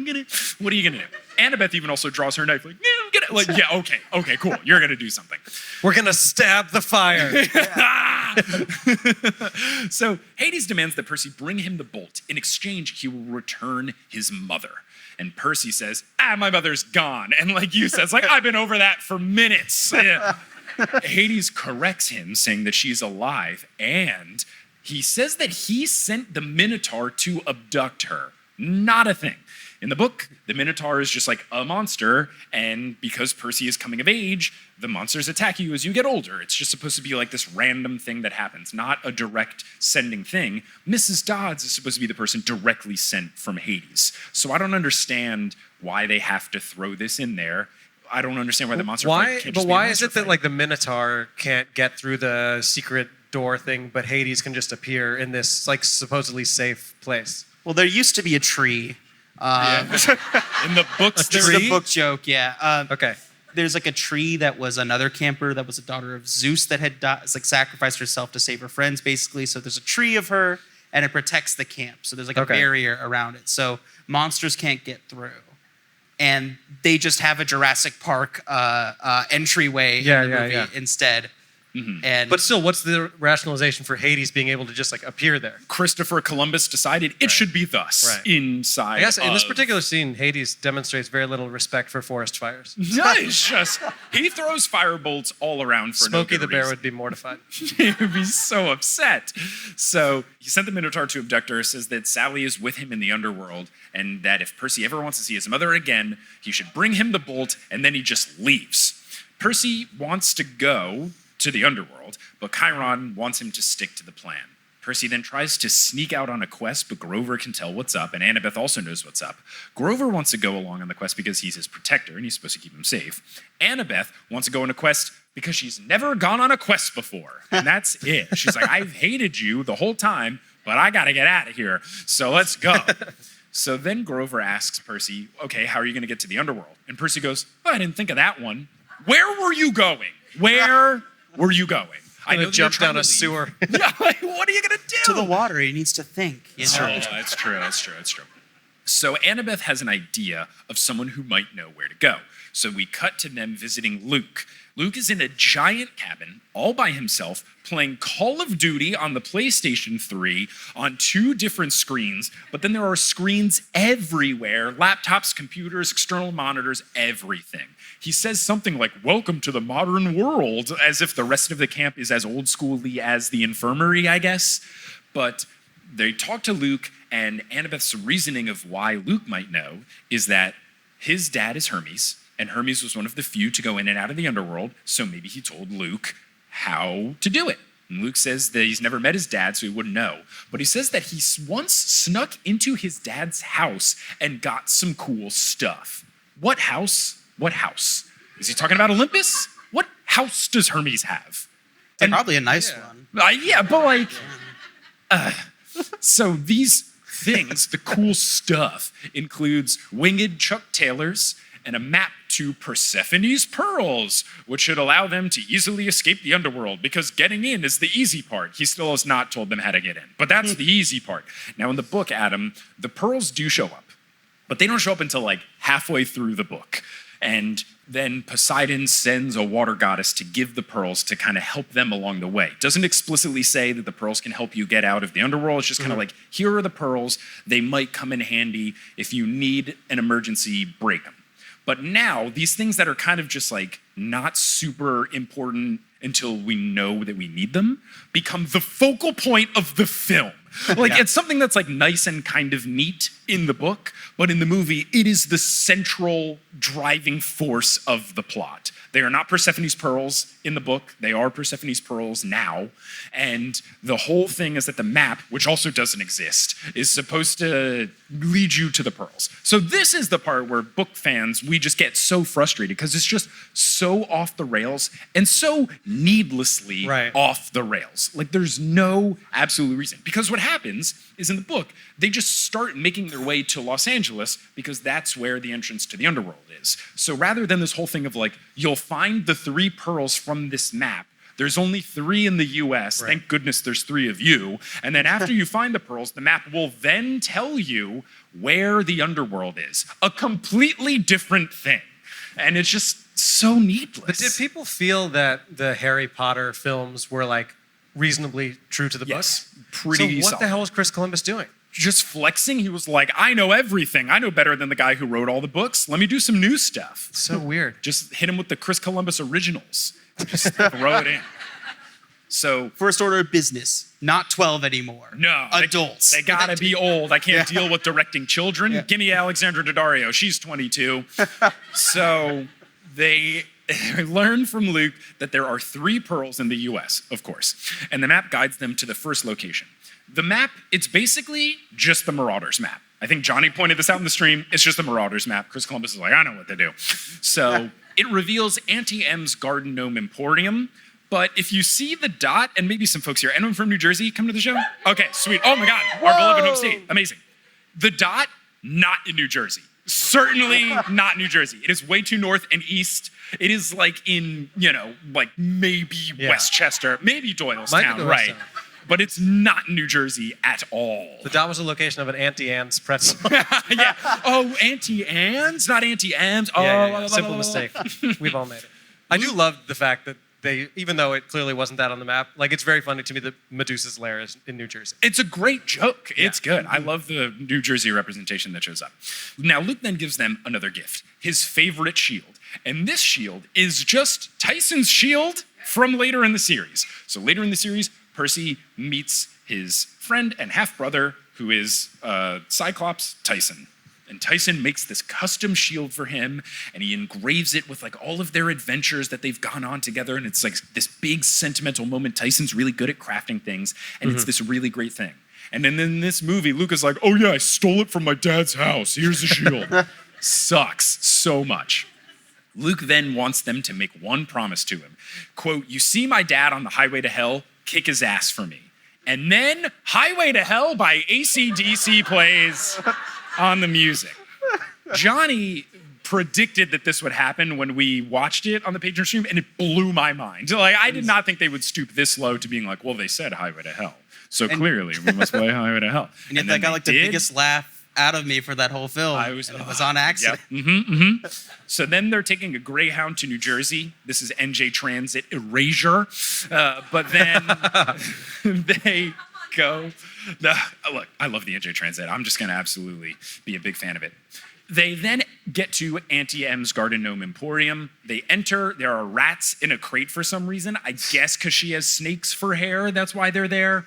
what are you gonna do? Annabeth even also draws her knife, like, yeah, I'm gonna, like, yeah, okay, cool. You're gonna do something. We're gonna stab the fire. So Hades demands that Percy bring him the bolt. In exchange, he will return his mother. And Percy says, my mother's gone. And like you said, it's like, I've been over that for minutes. Yeah. Hades corrects him, saying that she's alive. And he says that he sent the Minotaur to abduct her. Not a thing. In the book, the Minotaur is just like a monster, and because Percy is coming of age, the monsters attack you as you get older. It's just supposed to be like this random thing that happens, not a direct sending thing. Mrs. Dodds is supposed to be the person directly sent from Hades. So I don't understand why they have to throw this in there. I don't understand why the monster fight can't just be a why is monster it that fight. like the Minotaur can't get through the secret door thing, but Hades can just appear in this like supposedly safe place? Well, there used to be a tree. In the books, This is a book joke, yeah. Okay. There's like a tree that was another camper that was a daughter of Zeus that had like sacrificed herself to save her friends, basically. So there's a tree of her, and it protects the camp. So there's like a barrier around it. So monsters can't get through. And they just have a Jurassic Park entryway in the movie instead. Mm-hmm. And But still, what's the rationalization for Hades being able to just like appear there? Christopher Columbus decided it should be thus inside. I guess in this of- particular scene, Hades demonstrates very little respect for forest fires. Nice. Just he throws firebolts all around for Smokey no the good bear reason. would be mortified. He would be so upset. So he sent the Minotaur to abduct her, says that Sally is with him in the underworld, and that if Percy ever wants to see his mother again, he should bring him the bolt, and then he just leaves. Percy wants to go to the underworld, but Chiron wants him to stick to the plan. Percy then tries to sneak out on a quest, but Grover can tell what's up, and Annabeth also knows what's up. Grover wants to go along on the quest because he's his protector, and he's supposed to keep him safe. Annabeth wants to go on a quest because she's never gone on a quest before, and that's it. She's like, I've hated you the whole time, but I gotta get out of here, so let's go. So then Grover asks Percy, okay, how are you gonna get to the underworld? And Percy goes, I didn't think of that one. Where were you going? Where were you going? I know Jump down a sewer. Yeah, like, what are you gonna do? to the water, he needs to think. You know? That's true. So Annabeth has an idea of someone who might know where to go. So we cut to them visiting Luke. Luke is in a giant cabin all by himself playing Call of Duty on the PlayStation 3 on 2 different screens, but then there are screens everywhere, laptops, computers, external monitors, everything. He says something like, welcome to the modern world, as if the rest of the camp is as old schooly as the infirmary, I guess. But they talk to Luke, and Annabeth's reasoning of why Luke might know is that his dad is Hermes, And Hermes was one of the few to go in and out of the underworld, so maybe he told Luke how to do it. And Luke says that he's never met his dad, so he wouldn't know. But he says that he once snuck into his dad's house and got some cool stuff. What house? What house? Is he talking about Olympus? What house does Hermes have? And probably a nice one. Yeah, but like, so these things, the cool stuff, includes winged Chuck Taylors and a map to Persephone's pearls, which should allow them to easily escape the underworld, because getting in is the easy part. He still has not told them how to get in, but that's the easy part. Now in the book, Adam, the pearls do show up, but they don't show up until like halfway through the book. And then Poseidon sends a water goddess to give the pearls to kind of help them along the way. Doesn't explicitly say that the pearls can help you get out of the underworld. It's just kind of like, here are the pearls. They might come in handy. If you need an emergency, break them. But now, these things that are kind of just like not super important until we know that we need them become the focal point of the film. Like, it's something that's like nice and kind of neat in the book, but in the movie, it is the central driving force of the plot. They are not Persephone's pearls in the book. They are Persephone's pearls now. And the whole thing is that the map, which also doesn't exist, is supposed to lead you to the pearls. So this is the part where book fans, we just get so frustrated because it's just so off the rails and so needlessly off the rails. Like there's no absolute reason. Because what happens is in the book, they just start making their way to Los Angeles because that's where the entrance to the underworld is. So rather than this whole thing of like, you'll find the 3 pearls from this map, there's only 3 in the US. Thank goodness there's 3 of you. And then after you find the pearls, the map will then tell you where the underworld is. A completely different thing. And it's just so needless. But did people feel that the Harry Potter films were like reasonably true to the book? Pretty So what solid. the hell was Chris Columbus doing? Just flexing. He was like, I know everything. I know better than the guy who wrote all the books. Let me do some new stuff. So weird. Just hit him with the Chris Columbus originals. Just throw it in. So First order of business, not 12 anymore. no, Adults. They gotta be old. I can't deal with directing children. Give me Alexandra Daddario. She's 22. So they learn from Luke that there are 3 pearls in the US, of course, and the map guides them to the first location. The map, it's basically just the Marauders map. I think Johnny pointed this out in the stream. It's just the Marauders map. Chris Columbus is like, I know what to do. So it reveals Auntie M's Garden Gnome Emporium. But if you see the dot, and maybe some folks here, anyone from New Jersey come to the show? Okay, sweet. Oh my God, our beloved home state. Amazing. The dot, not in New Jersey. Certainly not New Jersey. It is way too north and east. It is like in, like maybe Westchester, maybe Doylestown, right? But it's not New Jersey at all. The dot was a location of an Auntie Anne's pretzel. Yeah. Oh, Auntie Anne's, not Auntie M's. Oh, yeah. Simple mistake. We've all made it. I do love the fact that they, even though it clearly wasn't that on the map, like it's very funny to me that Medusa's lair is in New Jersey. It's a great joke. It's good. I love the New Jersey representation that shows up. Now, Luke then gives them another gift, his favorite shield. And this shield is just Tyson's shield from later in the series. So later in the series, Percy meets his friend and half-brother, who is Cyclops Tyson. And Tyson makes this custom shield for him, and he engraves it with like all of their adventures that they've gone on together. And it's like this big sentimental moment. Tyson's really good at crafting things, and it's this really great thing. And then in this movie, Luke is like, oh yeah, I stole it from my dad's house. Here's the shield. Sucks so much. Luke then wants them to make one promise to him. Quote, you see my dad on the highway to hell, kick his ass for me. And then Highway to Hell by AC/DC plays on the music. Johnny predicted that this would happen when we watched it on the Patreon stream, and it blew my mind. Like, I did not think they would stoop this low to being like, well, they said Highway to Hell, so clearly we must play Highway to Hell. And yet that got like the biggest laugh out of me for that whole film. It was on accident. Yep. So then they're taking a Greyhound to New Jersey. This is NJ Transit erasure. But then they go. Look, I love the NJ Transit. I'm just going to absolutely be a big fan of it. They then get to Auntie M's Garden Gnome Emporium. They enter. There are rats in a crate for some reason. I guess because she has snakes for hair. That's why they're there.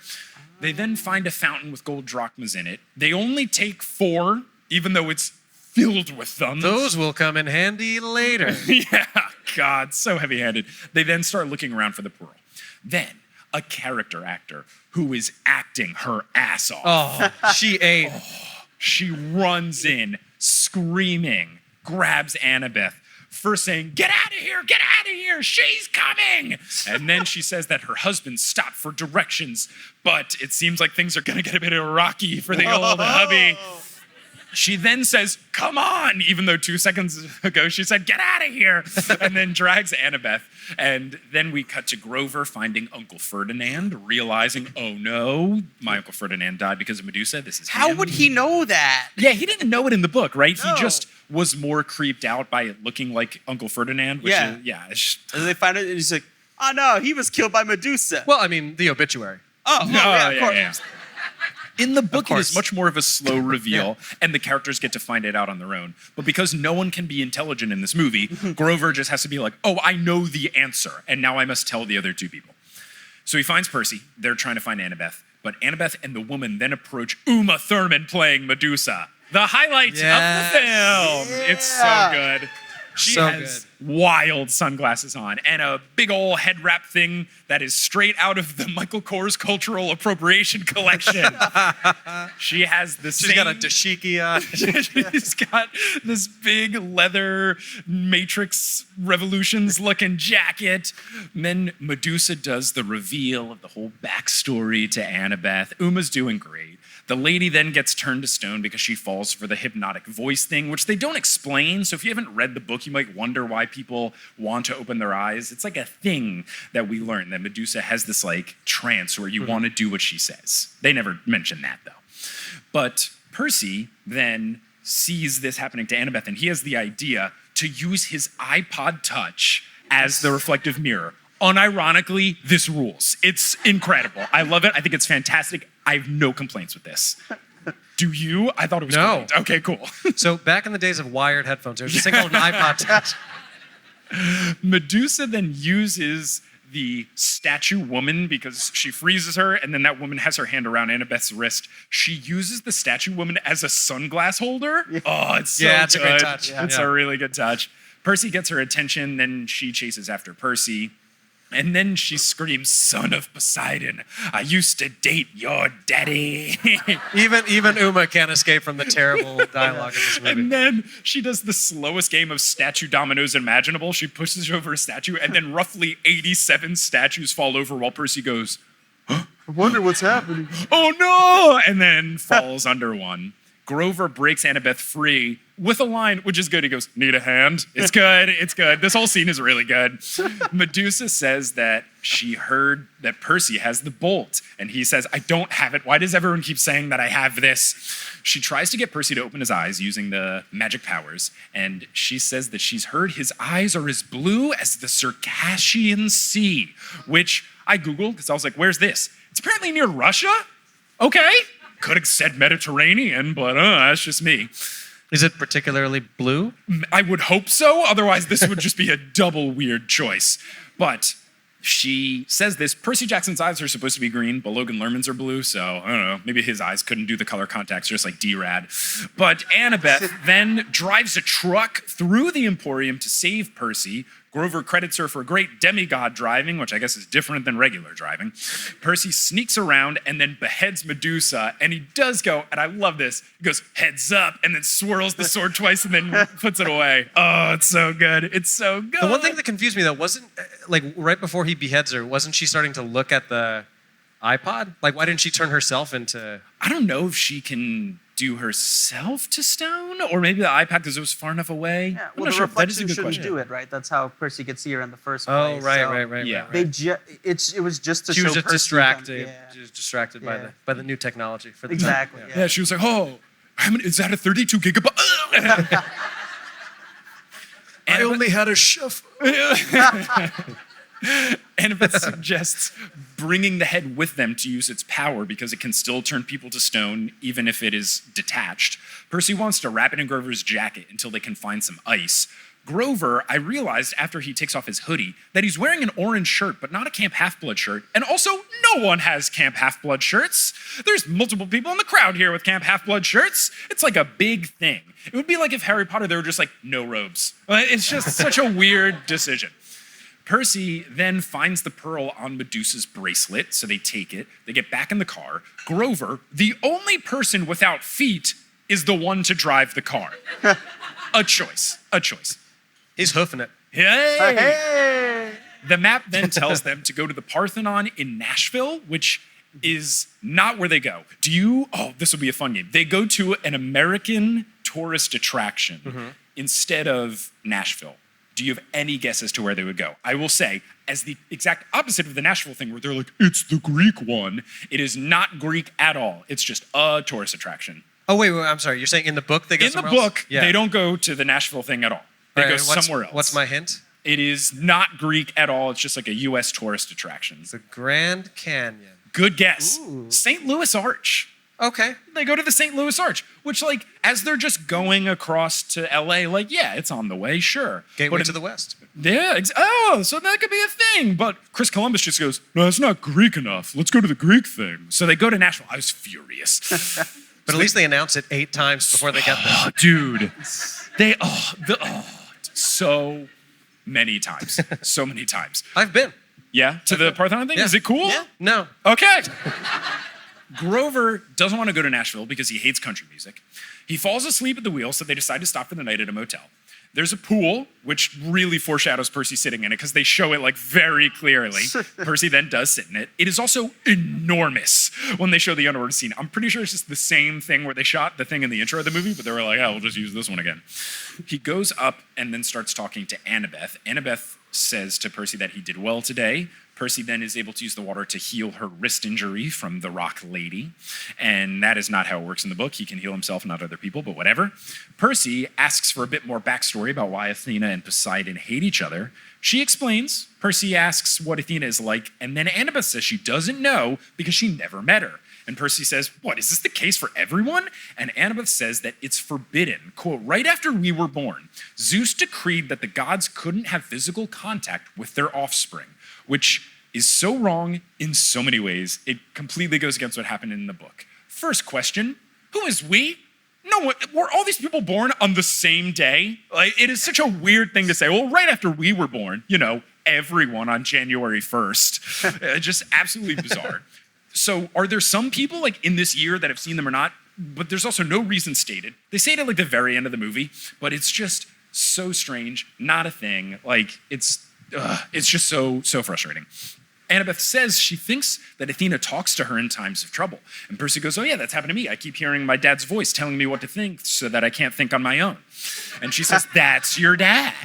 They then find a fountain with gold drachmas in it. They only take 4, even though it's filled with thumbs. Those will come in handy later. Yeah, God, so heavy-handed. They then start looking around for the pearl. Then, a character actor who is acting her ass off. Oh, she ate. She runs in, screaming, grabs Annabeth, first saying, get out of here, she's coming. And then she says that her husband stopped for directions, but it seems like things are gonna get a bit rocky for the old hubby. She then says, come on, even though 2 seconds ago she said, get out of here, and then drags Annabeth. And then we cut to Grover finding Uncle Ferdinand, realizing, oh no, my Uncle Ferdinand died because of Medusa. This is How him. would he know that? Yeah, he didn't know it in the book, right? No. He just was more creeped out by it looking like Uncle Ferdinand, which Yeah. is, yeah. It's just, And they find it, and he's like, oh no, he was killed by Medusa. Well, I mean, the obituary. Yeah, of course. yeah. In the book, it course. is much more of a slow reveal, and the characters get to find it out on their own. But because no one can be intelligent in this movie, Grover just has to be like, oh, I know the answer, and now I must tell the other two people. So he finds Percy. They're trying to find Annabeth. But Annabeth and the woman then approach Uma Thurman playing Medusa. The highlight of the film. It's so good. She So has wild sunglasses on and a big old head wrap thing that is straight out of the Michael Kors Cultural Appropriation Collection. She has the She's got a dashiki on. She's got this big leather Matrix Revolutions looking jacket. And then Medusa does the reveal of the whole backstory to Annabeth. Uma's doing great. The lady then gets turned to stone because she falls for the hypnotic voice thing, which they don't explain. So if you haven't read the book, you might wonder why people want to open their eyes. It's like a thing that we learn, that Medusa has this like trance where you want to do what she says. They never mention that though. But Percy then sees this happening to Annabeth, and he has the idea to use his iPod Touch as the reflective mirror. Unironically, this rules. It's incredible. I love it. I think it's fantastic. I have no complaints with this. Do you? I thought it was No. great. Okay, cool. So back in the days of wired headphones, there was this thing called an iPod Touch. Medusa then uses the statue woman because she freezes her, and then that woman has her hand around Annabeth's wrist. She uses the statue woman as a sunglass holder. Oh, it's so Yeah, it's a good. great touch. It's Yeah. a really good touch. Percy gets her attention, then she chases after Percy. And then she screams, son of Poseidon, I used to date your daddy. Even Uma can't escape from the terrible dialogue of this movie. And then she does the slowest game of statue dominoes imaginable. She pushes over a statue, and then roughly 87 statues fall over while Percy goes, I wonder what's happening. oh no, and then falls under one. Grover breaks Annabeth free with a line, which is good. He goes, need a hand? It's good, it's good. This whole scene is really good. Medusa says that she heard that Percy has the bolt, and he says, I don't have it. Why does everyone keep saying that I have this? She tries to get Percy to open his eyes using the magic powers, and she says that she's heard his eyes are as blue as the Circassian Sea, which I Googled because I was like, where's this? It's apparently near Russia? Okay. Could have said Mediterranean, but that's just me. Is it particularly blue? I would hope so. Otherwise, this would just be a double weird choice. But she says this. Percy Jackson's eyes are supposed to be green, but Logan Lerman's are blue. So I don't know. Maybe his eyes couldn't do the color contacts, just like D-Rad. But Annabeth then drives a truck through the Emporium to save Percy. Grover credits her for great demigod driving, which I guess is different than regular driving. Percy sneaks around and then beheads Medusa, and he does go, and I love this, he goes, heads up, and then swirls the sword twice and then puts it away. Oh, it's so good. It's so good. The one thing that confused me though wasn't like right before he beheads her, wasn't she starting to look at the iPod? Like, why didn't she turn herself into? I don't know if she can do herself to stone, or maybe the iPad because it was far enough away. Yeah, I'm well, not the sure if that is a reflection good shouldn't question. do it, right? That's how Percy could see her in the first place. Oh, right, so right. Yeah. They it was just to She show was just Percy distracted. yeah. She was distracted Yeah. by the new technology for the Exactly. time. Yeah, she was like, oh, how many, is that a 32 gigabyte? I only had a shuffle. Annabeth suggests bringing the head with them to use its power because it can still turn people to stone even if it is detached. Percy wants to wrap it in Grover's jacket until they can find some ice. Grover, I realized after he takes off his hoodie that he's wearing an orange shirt, but not a Camp Half-Blood shirt. And also, no one has Camp Half-Blood shirts. There's multiple people in the crowd here with Camp Half-Blood shirts. It's like a big thing. It would be like if Harry Potter, they were just like, no robes. It's just such a weird decision. Percy then finds the pearl on Medusa's bracelet, so they take it. They get back in the car. Grover, the only person without feet, is the one to drive the car. A choice. He's hoofing it. Hey! The map then tells them to go to the Parthenon in Nashville, which is not where they go. This will be a fun game. They go to an American tourist attraction instead of Nashville. Do you have any guess as to where they would go? I will say, as the exact opposite of the Nashville thing where they're like, it's the Greek one, it is not Greek at all. It's just a tourist attraction. Oh, wait, I'm sorry. You're saying in the book they go somewhere else? In the book, they don't go to the Nashville thing at all. They go somewhere else. What's my hint? It is not Greek at all. It's just like a U.S. tourist attraction. The Grand Canyon. Good guess. Ooh. St. Louis Arch. Okay. They go to the St. Louis Arch, which, like, as they're just going across to L.A., like, yeah, it's on the way, sure. Gateway to the West. Yeah. So that could be a thing. But Chris Columbus just goes, no, it's not Greek enough. Let's go to the Greek thing. So they go to Nashville. I was furious. But at least they announce it 8 times before they get there. Dude. So many times. So many times. I've been. Yeah? To the Parthenon thing? Yeah. Is it cool? Yeah. No. Okay. Grover doesn't want to go to Nashville because he hates country music. He falls asleep at the wheel, so they decide to stop for the night at a motel. There's a pool, which really foreshadows Percy sitting in it because they show it like very clearly. Percy then does sit in it. It is also enormous when they show the underwater scene. I'm pretty sure it's just the same thing where they shot the thing in the intro of the movie, but they were like, we'll just use this one again. He goes up and then starts talking to Annabeth. Annabeth says to Percy that he did well today. Percy then is able to use the water to heal her wrist injury from the rock lady. And that is not how it works in the book. He can heal himself, not other people, but whatever. Percy asks for a bit more backstory about why Athena and Poseidon hate each other. She explains. Percy asks what Athena is like, and then Annabeth says she doesn't know because she never met her. And Percy says, what, is this the case for everyone? And Annabeth says that it's forbidden. Quote, right after we were born, Zeus decreed that the gods couldn't have physical contact with their offspring, which is so wrong in so many ways. It completely goes against what happened in the book. First question, who is we? No, were all these people born on the same day? Like, it is such a weird thing to say. Well, right after we were born, everyone on January 1st. Just absolutely bizarre. So are there some people like in this year that have seen them or not? But there's also no reason stated. They say it at like the very end of the movie, but it's just so strange, not a thing. Like it's just so frustrating. Annabeth says she thinks that Athena talks to her in times of trouble. And Percy goes, oh yeah, that's happened to me. I keep hearing my dad's voice telling me what to think so that I can't think on my own. And she says, that's your dad.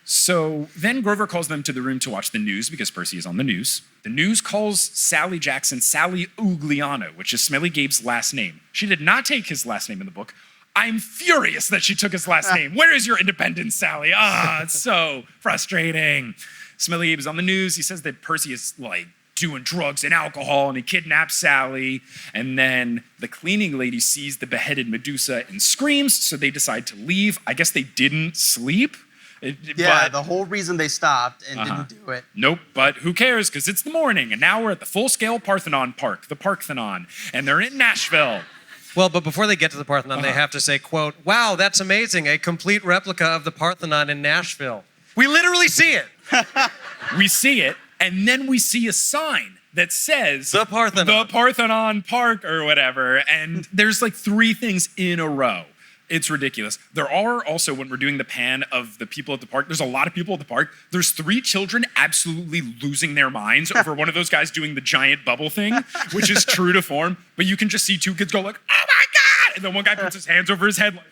So then Grover calls them to the room to watch the news because Percy is on the news. The news calls Sally Jackson Sally Ugliano, which is Smelly Gabe's last name. She did not take his last name in the book. I'm furious that she took his last name. Where is your independence, Sally? It's so frustrating. Smelly Gabe is on the news. He says that Percy is like doing drugs and alcohol and he kidnaps Sally. And then the cleaning lady sees the beheaded Medusa and screams, so they decide to leave. I guess they didn't sleep. But the whole reason they stopped and didn't do it. Nope, but who cares? Because it's the morning, and now we're at the full-scale Parthenon Park, the Parthenon, and they're in Nashville. Well, but before they get to the Parthenon, they have to say, quote, wow, that's amazing, a complete replica of the Parthenon in Nashville. We literally see it. We see it, and then we see a sign that says The Parthenon. The Parthenon Park or whatever, and there's like 3 things in a row. It's ridiculous. There are also, when we're doing the pan of the people at the park, there's a lot of people at the park. There's 3 children absolutely losing their minds over one of those guys doing the giant bubble thing, which is true to form. But you can just see 2 kids go like, oh my God! And then one guy puts his hands over his head like,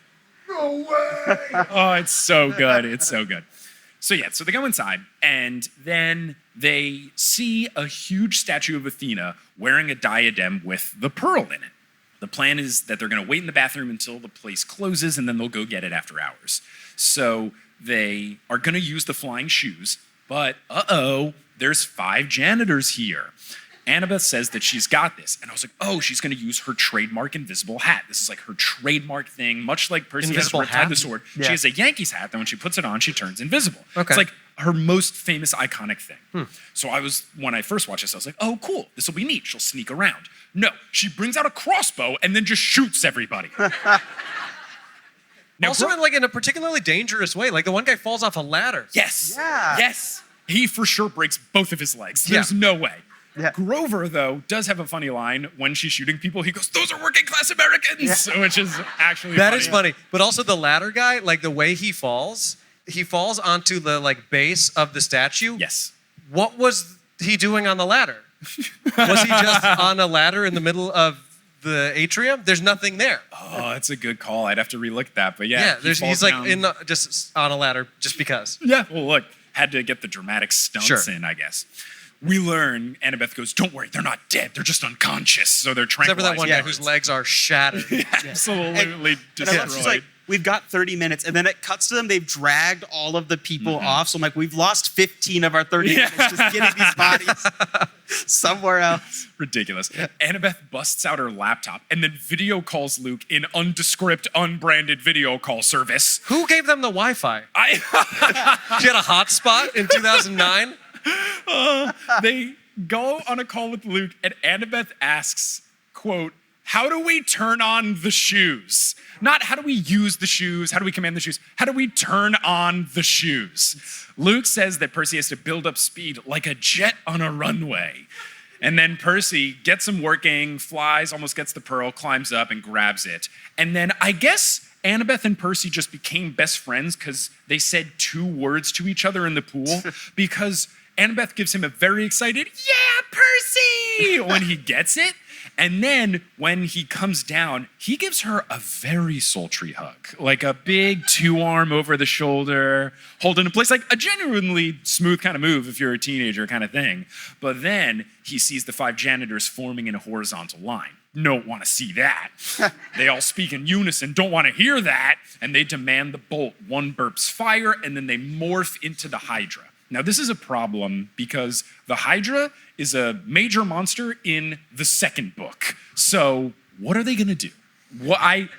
no way! Oh, it's so good. It's so good. So yeah, so they go inside and then they see a huge statue of Athena wearing a diadem with the pearl in it. The plan is that they're going to wait in the bathroom until the place closes, and then they'll go get it after hours. So they are going to use the flying shoes, but there's 5 janitors here. Annabeth says that she's got this. And I was like, oh, she's going to use her trademark invisible hat. This is like her trademark thing, much like Percy Invisible has hat? the sword. Yeah. She has a Yankees hat that when she puts it on, she turns invisible. Okay. It's like her most famous iconic thing. So when I first watched this, I was like, oh, cool. This will be neat. She'll sneak around. No, she brings out a crossbow and then just shoots everybody. Now, Also, in a particularly dangerous way. Like the one guy falls off a ladder. Yes. Yeah. Yes. He for sure breaks both of his legs. There's no way. Yeah. Grover, though, does have a funny line when she's shooting people. He goes, "Those are working class Americans," which is actually That is funny. But also the ladder guy, like the way he falls onto the like base of the statue. Yes. What was he doing on the ladder? Was he just on a ladder in the middle of the atrium? There's nothing there. Oh, that's a good call. I'd have to relook that, but yeah. Yeah, he's like down. just on a ladder just because. Yeah. Well, look, had to get the dramatic stunts in, I guess. We learn, Annabeth goes, "Don't worry, they're not dead. They're just unconscious, so they're Except tranquilized." for that one guy whose legs are shattered. Absolutely And I love, destroyed. she's like, we've got 30 minutes. And then it cuts to them. They've dragged all of the people off. So I'm like, we've lost 15 of our 30 minutes just getting these bodies somewhere else. Ridiculous. Annabeth busts out her laptop and then video calls Luke in undescript, unbranded video call service. Who gave them the Wi-Fi? I She had a hotspot in 2009. They go on a call with Luke, and Annabeth asks, quote, "How do we turn on the shoes?" Not how do we use the shoes, how do we command the shoes, how do we turn on the shoes? Luke says that Percy has to build up speed like a jet on a runway. And then Percy gets him working, flies, almost gets the pearl, climbs up and grabs it. And then I guess Annabeth and Percy just became best friends because they said 2 words to each other in the pool because Annabeth gives him a very excited, "Yeah, Percy," when he gets it. And then when he comes down, he gives her a very sultry hug, like a big 2-arm over the shoulder, holding in place, like a genuinely smooth kind of move if you're a teenager kind of thing. But then he sees the 5 janitors forming in a horizontal line. Don't want to see that. They all speak in unison, don't want to hear that, and they demand the bolt. One burps fire, and then they morph into the Hydra. Now, this is a problem because the Hydra is a major monster in the second book. So what are they going to do? I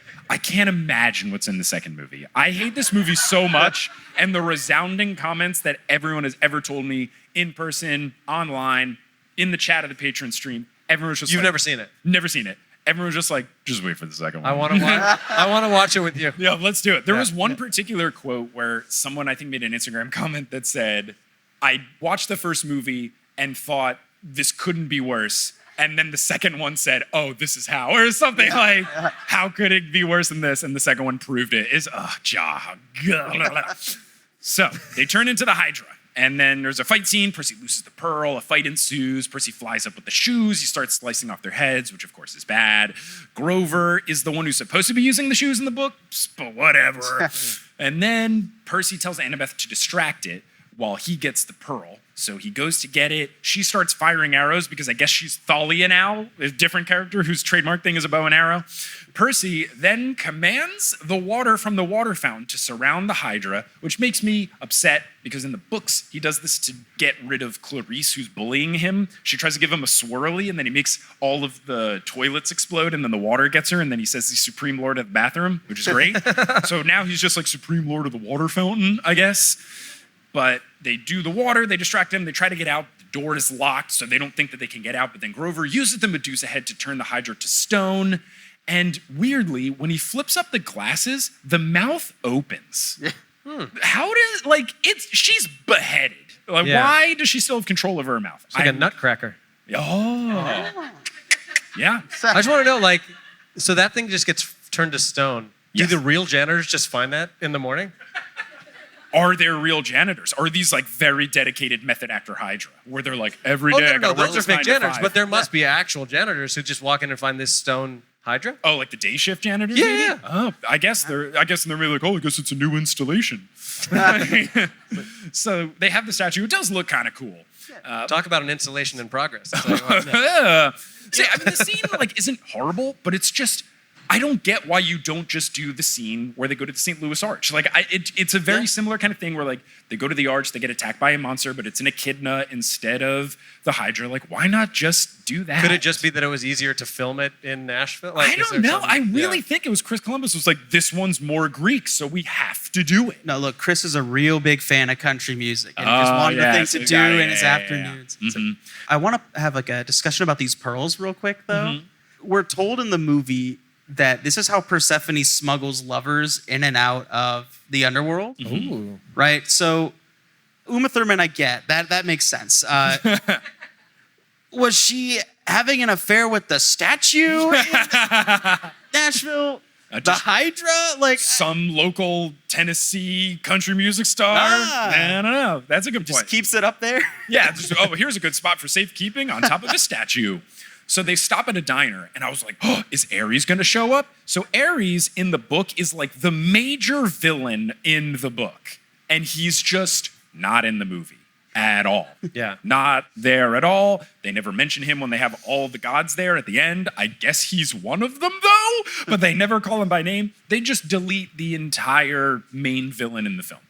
can't imagine what's in the second movie. I hate this movie so much, and the resounding comments that everyone has ever told me in person, online, in the chat of the Patreon stream, everyone was just You've like, never seen it. Never seen it. Everyone was just like, just wait for the second one. I want to watch it with you. Yeah, let's do it. There was one particular quote where someone, I think, made an Instagram comment that said, "I watched the first movie and thought this couldn't be worse. And then the second one said, oh, this is how," or something like, "How could it be worse than this?" And the second one proved it. So they turn into the Hydra. And then there's a fight scene. Percy loses the pearl. A fight ensues. Percy flies up with the shoes. He starts slicing off their heads, which of course is bad. Grover is the one who's supposed to be using the shoes in the books, but whatever. And then Percy tells Annabeth to distract it while he gets the pearl. So he goes to get it. She starts firing arrows because I guess she's Thalia now, a different character whose trademark thing is a bow and arrow. Percy then commands the water from the water fountain to surround the Hydra, which makes me upset because in the books, he does this to get rid of Clarice, who's bullying him. She tries to give him a swirly, and then he makes all of the toilets explode, and then the water gets her, and then he says he's Supreme Lord of the Bathroom, which is great. So now he's just like Supreme Lord of the Water Fountain, I guess. But they do the water, they distract him, they try to get out. The door is locked, so they don't think that they can get out. But then Grover uses the Medusa head to turn the Hydra to stone. And weirdly, when he flips up the glasses, the mouth opens. How does, she's beheaded. Why does she still have control over her mouth? It's like a nutcracker. Oh. Yeah. I just want to know, so that thing just gets turned to stone. Yes. Do the real janitors just find that in the morning? Are there real janitors? Are these very dedicated method actor Hydra, where they're like every day? No, I gotta work those are this fake 9 to janitors, 5? but there must be actual janitors who just walk in and find this stone Hydra. Oh, like the day shift janitors? Yeah, maybe? yeah. Oh, I guess they're really like, oh, I guess it's a new installation. So they have the statue. It does look kind of cool. Talk about an installation in progress. I'll tell you what. See, I mean, the scene isn't horrible, but it's just I don't get why you don't just do the scene where they go to the St. Louis Arch. Like, it's a very similar kind of thing where, like, they go to the Arch, they get attacked by a monster, but it's an echidna instead of the Hydra. Like, why not just do that? Could it just be that it was easier to film it in Nashville? Like, I don't know. I really think it was Chris Columbus was like, this one's more Greek, so we have to do it. No, look, Chris is a real big fan of country music, and just one of the things to do in his afternoons. So I want to have like a discussion about these pearls real quick, though. We're told in the movie that this is how Persephone smuggles lovers in and out of the underworld. Ooh. Right? So Uma Thurman, I get. That makes sense. Was she having an affair with the statue in Nashville? The Hydra? Like some local Tennessee country music star? I don't know. That's a good point. just keeps it up there? Yeah, here's a good spot for safekeeping on top of the statue. So they stop at a diner, and I was like, oh, is Ares going to show up? So Ares in the book is like the major villain in the book, and he's just not in the movie at all. Yeah. Not there at all. They never mention him when they have all the gods there at the end. I guess he's one of them, though, but they never call him by name. They just delete the entire main villain in the film.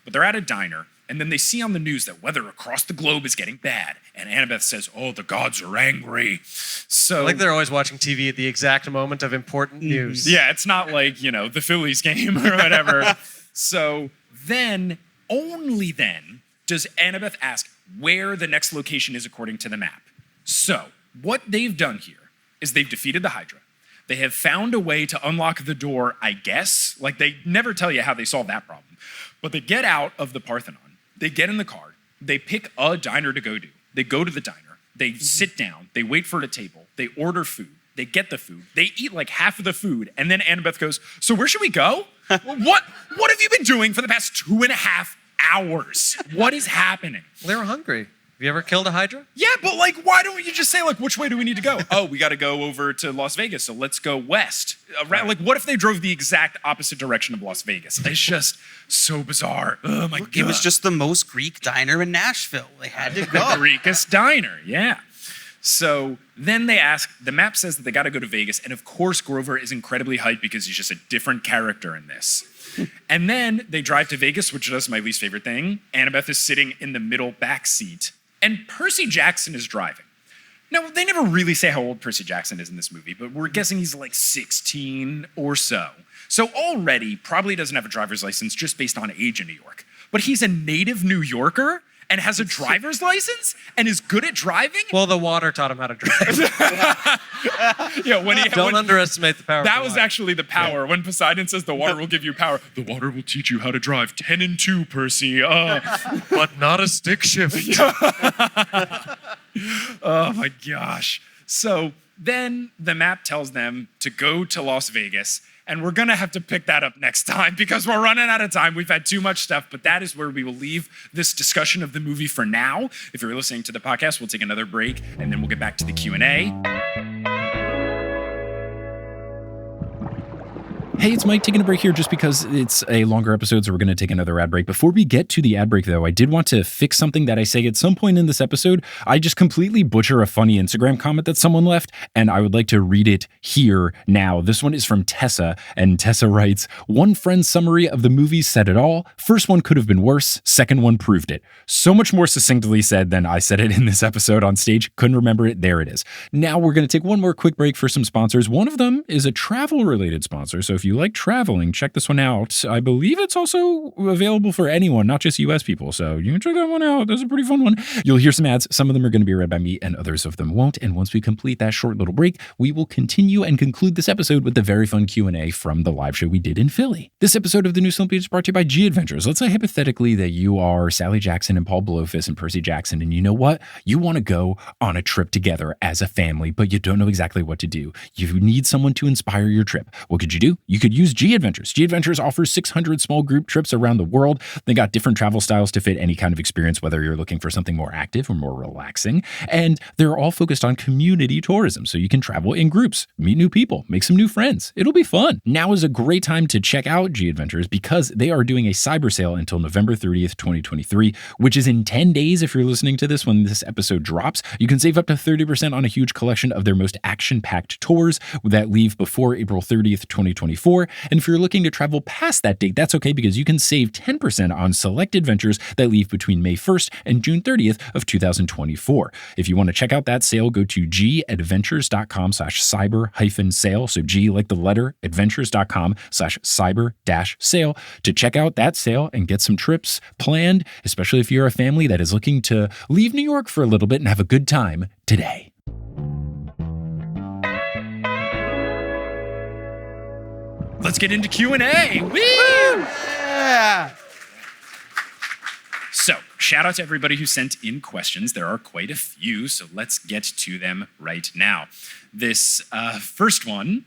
But they're at a diner, and then they see on the news that weather across the globe is getting bad. And Annabeth says, oh, the gods are angry. So Like they're always watching TV at the exact moment of important news. yeah, it's not like, the Phillies game or whatever. So then, only then, does Annabeth ask where the next location is according to the map. So what they've done here is they've defeated the Hydra. They have found a way to unlock the door, I guess. Like, they never tell you how they solve that problem. But they get out of the Parthenon. They get in the car. They pick a diner to go to. They go to the diner. They sit down. They wait for a table. They order food. They get the food. They eat like half of the food. And then Annabeth goes, so where should we go? What have you been doing for the past 2.5 hours? What is happening? They were hungry. Have you ever killed a Hydra? Yeah, but like, why don't you just say, like, which way do we need to go? Oh, we got to go over to Las Vegas, so let's go west. Like, what if they drove the exact opposite direction of Las Vegas? It's just so bizarre. Oh, my God. It was just the most Greek diner in Nashville. They had to The go. Greekest diner, yeah. So then they ask, the map says that they got to go to Vegas, and of course Grover is incredibly hyped because he's just a different character in this. And then they drive to Vegas, which is my least favorite thing. Annabeth is sitting in the middle back seat, and Percy Jackson is driving. Now, they never really say how old Percy Jackson is in this movie, but we're guessing he's like 16 or so. So already probably doesn't have a driver's license just based on age in New York. But he's a native New Yorker and has a driver's license and is good at driving. Well, the water taught him how to drive. Don't underestimate the power of That the was water. actually the power. When Poseidon says the water will give you power, the water will teach you how to drive 10 and 2, Percy. But not a stick shift. Oh my gosh. So then the map tells them to go to Las Vegas, and we're gonna have to pick that up next time because we're running out of time. We've had too much stuff, but that is where we will leave this discussion of the movie for now. If you're listening to the podcast, we'll take another break, and then we'll get back to the Q&A. Hey, it's Mike taking a break here just because it's a longer episode, so we're going to take another ad break. Before we get to the ad break, though, I did want to fix something that I say at some point in this episode. I just completely butcher a funny Instagram comment that someone left, and I would like to read it here now. This one is from Tessa, and Tessa writes, one friend's summary of the movie said it all. First one could have been worse. Second one proved it. So much more succinctly said than I said it in this episode on stage. Couldn't remember it. There it is. Now we're going to take one more quick break for some sponsors. One of them is a travel-related sponsor, so if you like traveling, check this one out. I believe it's also available for anyone, not just US people, so you can check that one out. That's a pretty fun one. You'll hear some ads. Some of them are going to be read by me and others of them won't, and once we complete that short little break, we will continue and conclude this episode with the very fun Q&A from the live show we did in Philly. This episode of the New Olympian is brought to you by G Adventures. Let's say hypothetically that you are Sally Jackson and Paul Blowfish and Percy Jackson, and you know what? You want to go on a trip together as a family, but you don't know exactly what to do. You need someone to inspire your trip. What could you do? You could could use G Adventures. G Adventures offers 600 small group trips around the world. They got different travel styles to fit any kind of experience, whether you're looking for something more active or more relaxing. And they're all focused on community tourism, so you can travel in groups, meet new people, make some new friends. It'll be fun. Now is a great time to check out G Adventures because they are doing a cyber sale until November 30th, 2023, which is in 10 days if you're listening to this when this episode drops. You can save up to 30% on a huge collection of their most action-packed tours that leave before April 30th, 2024. And if you're looking to travel past that date, that's okay because you can save 10% on select adventures that leave between May 1st and June 30th of 2024. If you want to check out that sale, go to gadventures.com/cyber-sale. So G like the letter, adventures.com/cyber-sale to check out that sale and get some trips planned, especially if you're a family that is looking to leave New York for a little bit and have a good time today. Let's get into Q&A. Woo! Yeah. So, shout out to everybody who sent in questions. There are quite a few, so let's get to them right now. This first one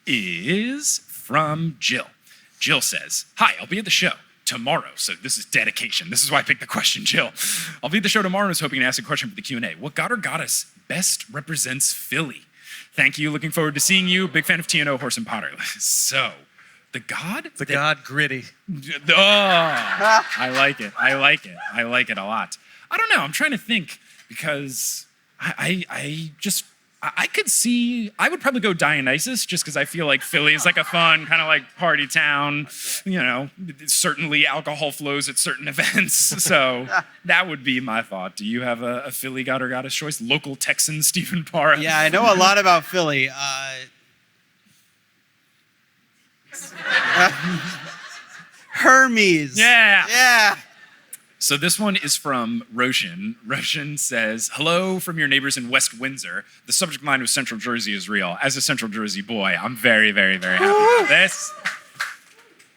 is from Jill. Jill says, "Hi, I'll be at the show tomorrow." So this is dedication. This is why I picked the question, Jill. "I'll be at the show tomorrow and was hoping to ask a question for the Q&A. What god or goddess best represents Philly? Thank you. Looking forward to seeing you. Big fan of TNO, Horse and Potter." So, the god? The god Gritty. Oh, I like it. I like it. I like it a lot. I don't know. I'm trying to think because I could see, I would probably go Dionysus just because I feel like Philly is like a fun kind of like party town. You know, certainly alcohol flows at certain events. So that would be my thought. Do you have a Philly god or goddess choice? Local Texan Stephen Parra. Yeah, I know a lot about Philly. Hermes. Yeah. Yeah. So this one is from Roshan. Roshan says, "Hello from your neighbors in West Windsor. The subject line of Central Jersey is real. As a Central Jersey boy, I'm very, very, very happy about this."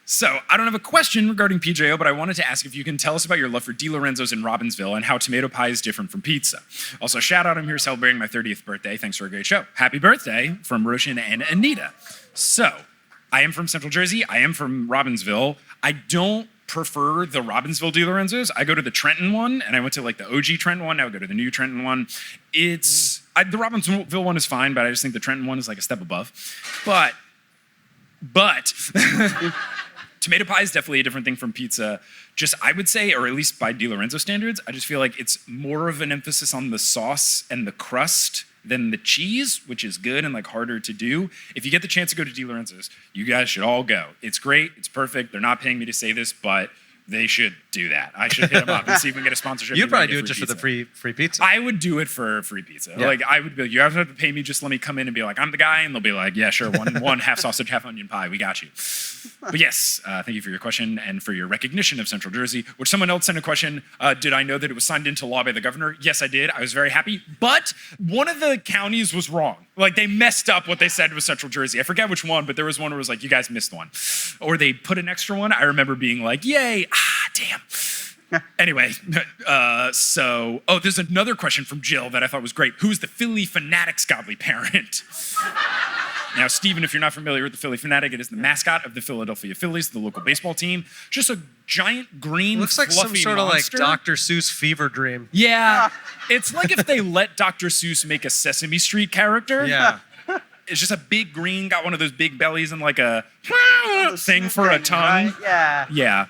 So I don't have a question regarding PJO, but I wanted to ask if you can tell us about your love for Di Lorenzo's in Robbinsville and how tomato pie is different from pizza. Also, shout out, I'm here celebrating my 30th birthday. Thanks for a great show. Happy birthday from Roshan and Anita. So I am from Central Jersey. I am from Robbinsville. I don't prefer the Robbinsville Di Lorenzo's. I go to the Trenton one, and I went to like the OG Trenton one. Now I would go to the new Trenton one. The Robbinsville one is fine, but I just think the Trenton one is like a step above. But tomato pie is definitely a different thing from pizza. Just, I would say, or at least by Di Lorenzo standards, I just feel like it's more of an emphasis on the sauce and the crust than the cheese, which is good and like harder to do. If you get the chance to go to Di Lorenzo's, you guys should all go. It's great. It's perfect. They're not paying me to say this, but they should do that. I should hit them up and see if we can get a sponsorship. You'd probably do it just for the free pizza. I would do it for free pizza. Yeah. Like I would be, you have to pay me, just let me come in and be like, I'm the guy, and they'll be like, yeah, sure, one half sausage, half onion pie, we got you. But yes, thank you for your question and for your recognition of Central Jersey, which someone else sent a question, did I know that it was signed into law by the governor? Yes, I did. I was very happy, but one of the counties was wrong. Like they messed up what they said was Central Jersey. I forget which one, but there was one where it was like, you guys missed one. Or they put an extra one. I remember being like, yay, damn. Anyway, there's another question from Jill that I thought was great. Who's the Philly Fanatics' godly parent? Now, Stephen, if you're not familiar with the Philly Fanatic, it is the mascot of the Philadelphia Phillies, the local baseball team. Just a giant green, Looks like some fluffy sort of like monster. Dr. Seuss fever dream. Yeah, it's like if they let Dr. Seuss make a Sesame Street character. Yeah. It's just a big green, got one of those big bellies and like a thing for a tongue. Right? Yeah. Yeah.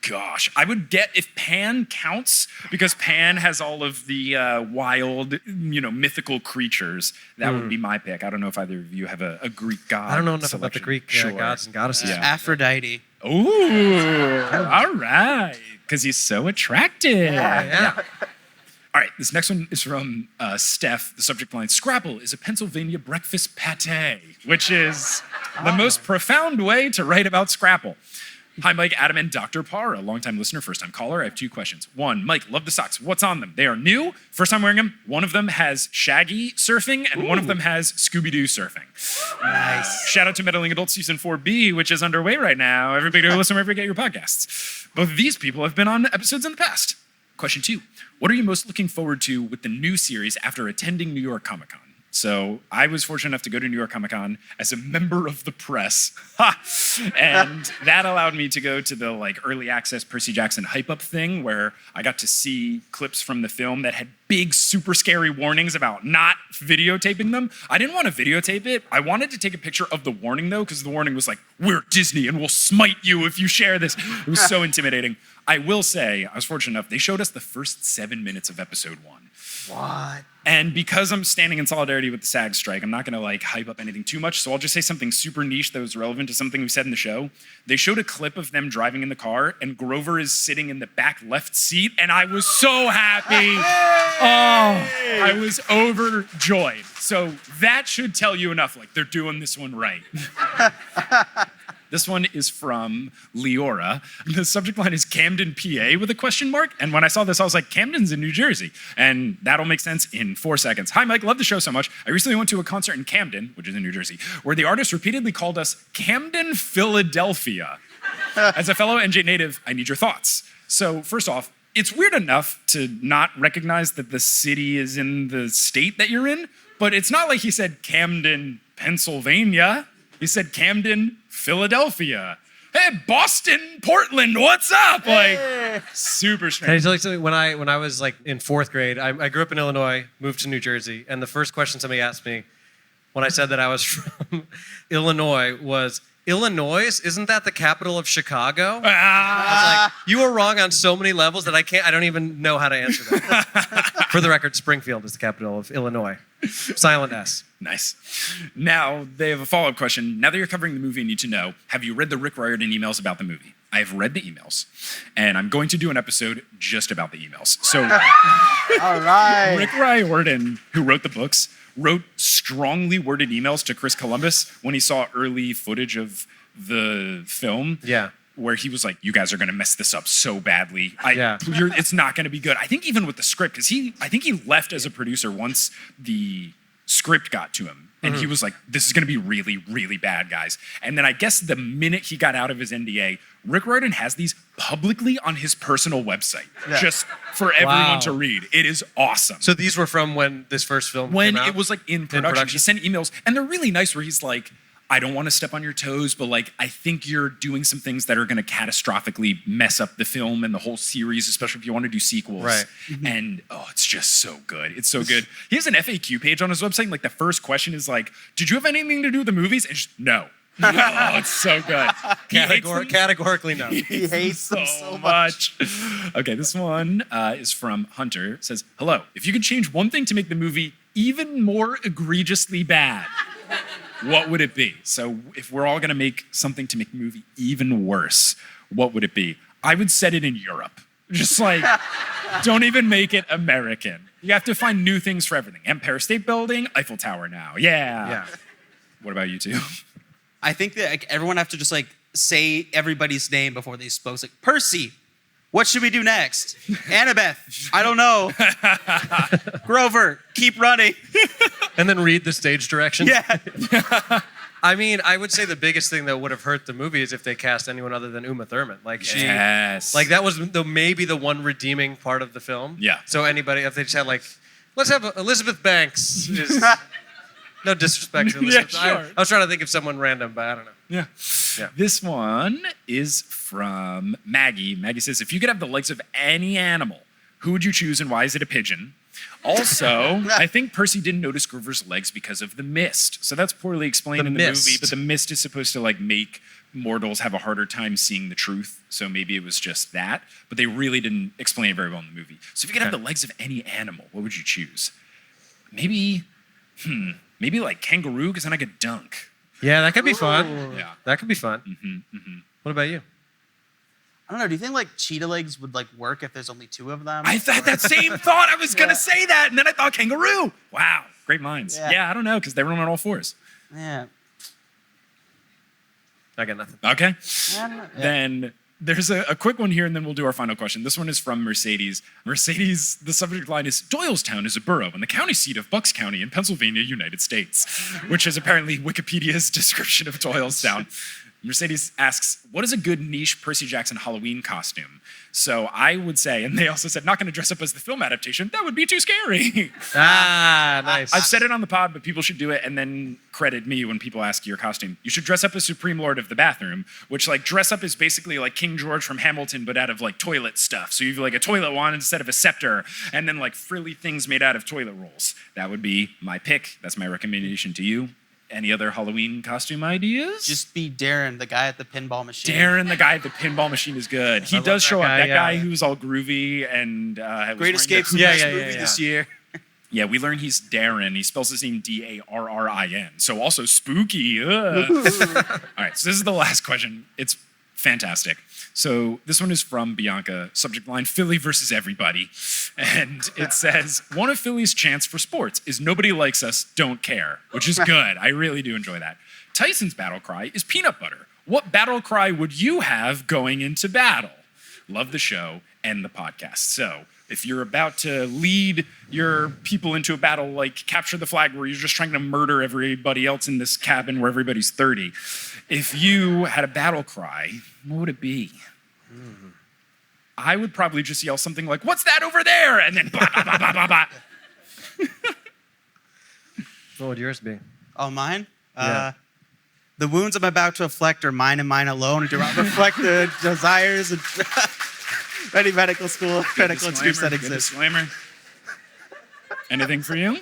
Gosh, I would get, if Pan counts, because Pan has all of the wild, mythical creatures, that would be my pick. I don't know if either of you have a Greek god. I don't know enough about the selection. Greek gods and goddesses. Yeah. Aphrodite. Ooh, all right. Because he's so attractive. Yeah. All right, this next one is from Steph. The subject line, Scrapple is a Pennsylvania breakfast pate, which is the most profound way to write about Scrapple. Hi, Mike, Adam, and Dr. Parra, longtime listener, first-time caller. I have two questions. One, Mike, love the socks. What's on them? They are new. First time wearing them. One of them has Shaggy surfing, and one of them has Scooby-Doo surfing. Nice. Shout out to Meddling Adult Season 4B, which is underway right now. Everybody go listen wherever you get your podcasts. Both of these people have been on episodes in the past. Question 2, what are you most looking forward to with the new series after attending New York Comic Con? So I was fortunate enough to go to New York Comic Con as a member of the press. And that allowed me to go to the early access Percy Jackson hype up thing where I got to see clips from the film that had big, super scary warnings about not videotaping them. I didn't want to videotape it. I wanted to take a picture of the warning though, because the warning was like, we're Disney and we'll smite you if you share this. It was so intimidating. I will say, I was fortunate enough, they showed us the first 7 minutes of episode 1. What? And because I'm standing in solidarity with the SAG strike, I'm not gonna hype up anything too much, so I'll just say something super niche that was relevant to something we said in the show. They showed a clip of them driving in the car, and Grover is sitting in the back left seat, and I was so happy. Oh, I was overjoyed. So that should tell you enough, they're doing this one right. This one is from Leora. The subject line is Camden, PA with a question mark. And when I saw this, I was like, Camden's in New Jersey. And that'll make sense in 4 seconds. Hi, Mike. Love the show so much. I recently went to a concert in Camden, which is in New Jersey, where the artist repeatedly called us Camden, Philadelphia. As a fellow NJ native, I need your thoughts. So first off, it's weird enough to not recognize that the city is in the state that you're in, but it's not like he said Camden, Pennsylvania. He said Camden, Philadelphia. Hey, Boston, Portland, what's up? Super strange. Can I tell you something? When I was in 4th grade, I grew up in Illinois, moved to New Jersey, and the first question somebody asked me when I said that I was from Illinois was, Illinois, isn't that the capital of Chicago? I was like, you are wrong on so many levels that I don't even know how to answer that. For the record, Springfield is the capital of Illinois. Silent S. Nice. Now, they have a follow-up question. Now that you're covering the movie, you need to know, have you read the Rick Riordan emails about the movie? I have read the emails, and I'm going to do an episode just about the emails. So, All right. Rick Riordan, who wrote the books, wrote strongly worded emails to Chris Columbus when he saw early footage of the film. Yeah. Where he was like, you guys are going to mess this up so badly. Yeah. It's not going to be good. I think even with the script, because I think he left as a producer once the script got to him. And he was like, this is going to be really, really bad, guys. And then I guess the minute he got out of his NDA, Rick Riordan has these publicly on his personal website, just for everyone to read. It is awesome. So these were from when this first film When came out? it was in production. He sent emails, and they're really nice where he's like, I don't want to step on your toes, but I think you're doing some things that are going to catastrophically mess up the film and the whole series, especially if you want to do sequels. Right. And it's just so good. It's so good. He has an FAQ page on his website. And, the first question is did you have anything to do with the movies? And just no. Oh, it's so good. Categorically no. He hates them so much. Okay, this one is from Hunter. It says, hello, if you could change one thing to make the movie even more egregiously bad, what would it be? So if we're all going to make something to make the movie even worse, what would it be? I would set it in Europe. Just don't even make it American. You have to find new things for everything. Empire State Building, Eiffel Tower now. Yeah. What about you two? I think that everyone have to just say everybody's name before they spoke. It's like, Percy, what should we do next? Annabeth, I don't know. Grover, keep running. And then read the stage directions. Yeah. I mean, I would say the biggest thing that would have hurt the movie is if they cast anyone other than Uma Thurman. Yes. That was maybe the one redeeming part of the film. Yeah. So anybody, if they just had let's have Elizabeth Banks. No disrespect to Elizabeth. Yeah, sure. I was trying to think of someone random, but I don't know. Yeah. This one is from Maggie. Maggie says, if you could have the legs of any animal, who would you choose and why is it a pigeon? Also, I think Percy didn't notice Grover's legs because of the mist. So that's poorly explained in the movie, but the mist is supposed to make mortals have a harder time seeing the truth. So maybe it was just that, but they really didn't explain it very well in the movie. So if you could have the legs of any animal, what would you choose? Maybe kangaroo, because then I could dunk. Yeah, that could be fun. Yeah. That could be fun. What about you? I don't know. Do you think cheetah legs would work if there's only 2 of them? I had that same thought. I was going to say that, and then I thought kangaroo. Wow, great minds. Yeah, I don't know, because they run on all 4s. Yeah. I got nothing. Okay. Yeah. Then there's a quick one here, and then we'll do our final question. This one is from Mercedes. Mercedes, the subject line is, Doylestown is a borough in the county seat of Bucks County in Pennsylvania, United States, which is apparently Wikipedia's description of Doylestown. Mercedes asks, what is a good niche Percy Jackson Halloween costume? So I would say, and they also said, not going to dress up as the film adaptation. That would be too scary. Nice. I've said it on the pod, but people should do it and then credit me when people ask your costume. You should dress up as Supreme Lord of the Bathroom, which like dress up is basically like King George from Hamilton, but out of like toilet stuff. So you have like a toilet wand instead of a scepter, and then like frilly things made out of toilet rolls. That would be my pick. That's my recommendation to you. Any other Halloween costume ideas? Just be Darren, the guy at the pinball machine. Darren, the guy at the pinball machine, is good. He does show up. That guy who's all groovy and Great Escape's the best movie this year. Yeah, we learn he's Darren. He spells his name Darrin. So also spooky. All right, so this is the last question. It's fantastic. So this one is from Bianca. Subject line, Philly versus everybody. And it says, one of Philly's chants for sports is nobody likes us, don't care, which is good. I really do enjoy that. Tyson's battle cry is peanut butter. What battle cry would you have going into battle? Love the show and the podcast. So if you're about to lead your people into a battle like Capture the Flag, where you're just trying to murder everybody else in this cabin where everybody's 30, if you had a battle cry, what would it be? I would probably just yell something like, what's that over there? And then blah, blah, blah, blah, blah, blah. What would yours be? Oh, mine? Yeah. The wounds I'm about to afflict are mine and mine alone and do not reflect the desires of any medical excuse that exists. Disclaimer. Anything for you?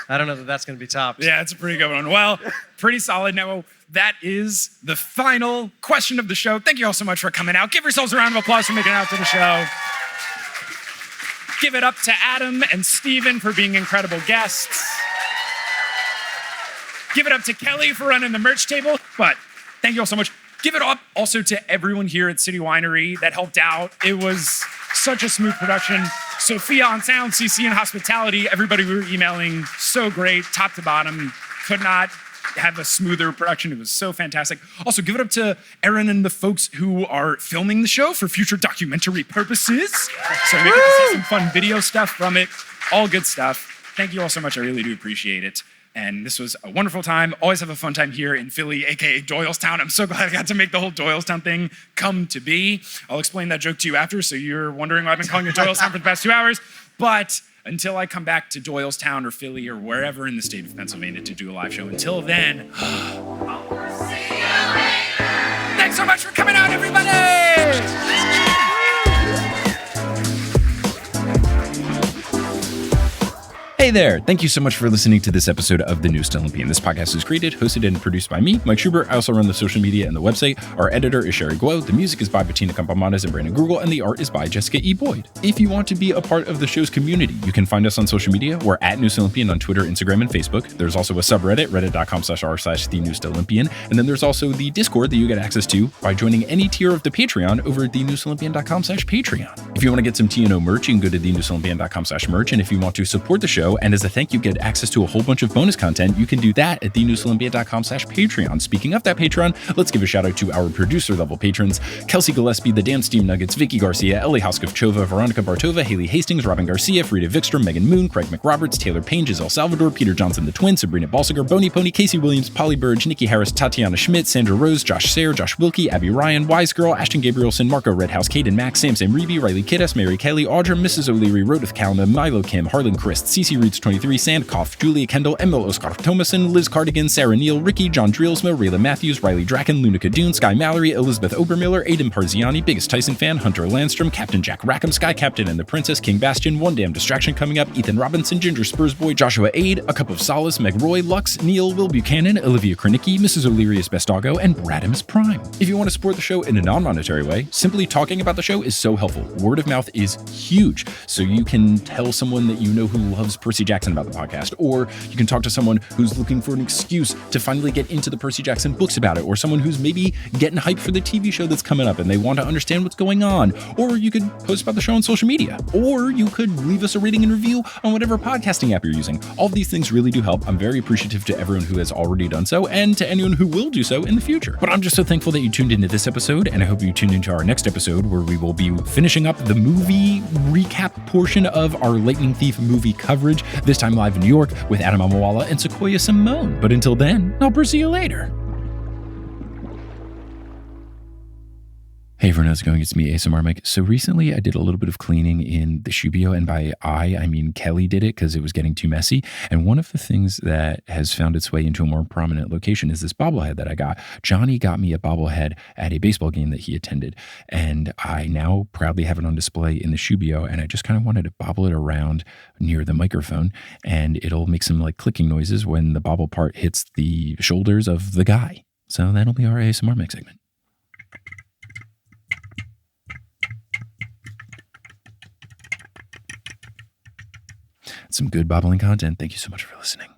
I don't know that that's going to be topped. Yeah, it's a pretty good one. Well, pretty solid. Now, that is the final question of the show. Thank you all so much for coming out. Give yourselves a round of applause for making it out to the show. Give it up to Adam and Steven for being incredible guests. Give it up to Kelly for running the merch table. But thank you all so much. Give it up also to everyone here at City Winery that helped out. It was such a smooth production. Sophia on sound, CC in hospitality, everybody we were emailing, so great, top to bottom. Could not have a smoother production. It was so fantastic. Also, give it up to Aaron and the folks who are filming the show for future documentary purposes. So we get to see some fun video stuff from it. All good stuff. Thank you all so much. I really do appreciate it. And this was a wonderful time. Always have a fun time here in Philly, aka Doylestown. I'm so glad I got to make the whole Doylestown thing come to be. I'll explain that joke to you after, so you're wondering why I've been calling it Doylestown for the past 2 hours. But until I come back to Doylestown or Philly or wherever in the state of Pennsylvania to do a live show, until then, thanks so much for coming out, everybody! Hey there! Thank you so much for listening to this episode of The Newest Olympian. This podcast is created, hosted, and produced by me, Mike Schubert. I also run the social media and the website. Our editor is Sherry Guo. The music is by Bettina Campamanes and Brandon Google, and the art is by Jessica E. Boyd. If you want to be a part of the show's community, you can find us on social media. We're at Newest Olympian on Twitter, Instagram, and Facebook. There's also a subreddit, reddit.com/r/The Newest Olympian. And then there's also the Discord that you get access to by joining any tier of the Patreon over at thenewestolympian.com/Patreon. If you want to get some TNO merch, you can go to thenewestolympian.com/merch. And if you want to support the show, and as a thank you, get access to a whole bunch of bonus content, you can do that at thenewestolympian.com/Patreon. Speaking of that Patreon, let's give a shout out to our producer level patrons: Kelsey Gillespie, The Damn Steam Nuggets, Vicky Garcia, Ellie Hoskov-Chova, Veronica Bartova, Haley Hastings, Robin Garcia, Frida Vikstrom, Megan Moon, Craig McRoberts, Taylor Payne, Giselle Salvador, Peter Johnson the Twin, Sabrina Balsiger, Boney Pony, Casey Williams, Polly Burge, Nikki Harris, Tatiana Schmidt, Sandra Rose, Josh Sayre, Josh Wilkie, Abby Ryan, Wise Girl, Ashton Gabrielson, Marco Redhouse, Caden Max, Sam Reeby, Riley Kiddes, Mary Kelly, Audra, Mrs. O'Leary, Rodith Kalma, Milo Kim, Harlan Christ, CC Reeds 23, Sandkoff, Julia Kendall, Emil Oskar Thomason, Liz Cardigan, Sarah Neal, Ricky, John Drielsma, Rayla Matthews, Riley Draken, Lunica Dune, Sky Mallory, Elizabeth Obermiller, Aidan Parziani, Biggest Tyson fan, Hunter Landstrom, Captain Jack Rackham, Sky Captain and the Princess, King Bastion, One Damn Distraction coming up, Ethan Robinson, Ginger Spurs Boy, Joshua Aid, A Cup of Solace, Meg Roy, Lux, Neil, Will Buchanan, Olivia Krenicki, Mrs. O'Leary is Best Doggo, and Bradimus Prime. If you want to support the show in a non-monetary way, simply talking about the show is so helpful. Word of mouth is huge. So you can tell someone that you know who loves Percy Jackson about the podcast, or you can talk to someone who's looking for an excuse to finally get into the Percy Jackson books about it, or someone who's maybe getting hyped for the TV show that's coming up and they want to understand what's going on. Or you could post about the show on social media, or you could leave us a rating and review on whatever podcasting app you're using. All of these things really do help. I'm very appreciative to everyone who has already done so and to anyone who will do so in the future. But I'm just so thankful that you tuned into this episode, and I hope you tune into our next episode where we will be finishing up the movie recap portion of our Lightning Thief movie coverage, this time live in New York with Adam Mamawala and Sequoia Simone. But until then, I'll see you later. Hey everyone, how's it going? It's me, ASMR Mike. So recently I did a little bit of cleaning in the Shubio, and by I mean Kelly did it because it was getting too messy. And one of the things that has found its way into a more prominent location is this bobblehead that I got. Johnny got me a bobblehead at a baseball game that he attended, and I now proudly have it on display in the Shubio, and I just kind of wanted to bobble it around near the microphone, and it'll make some like clicking noises when the bobble part hits the shoulders of the guy. So that'll be our ASMR Mike segment. Some good bobbling content. Thank you so much for listening.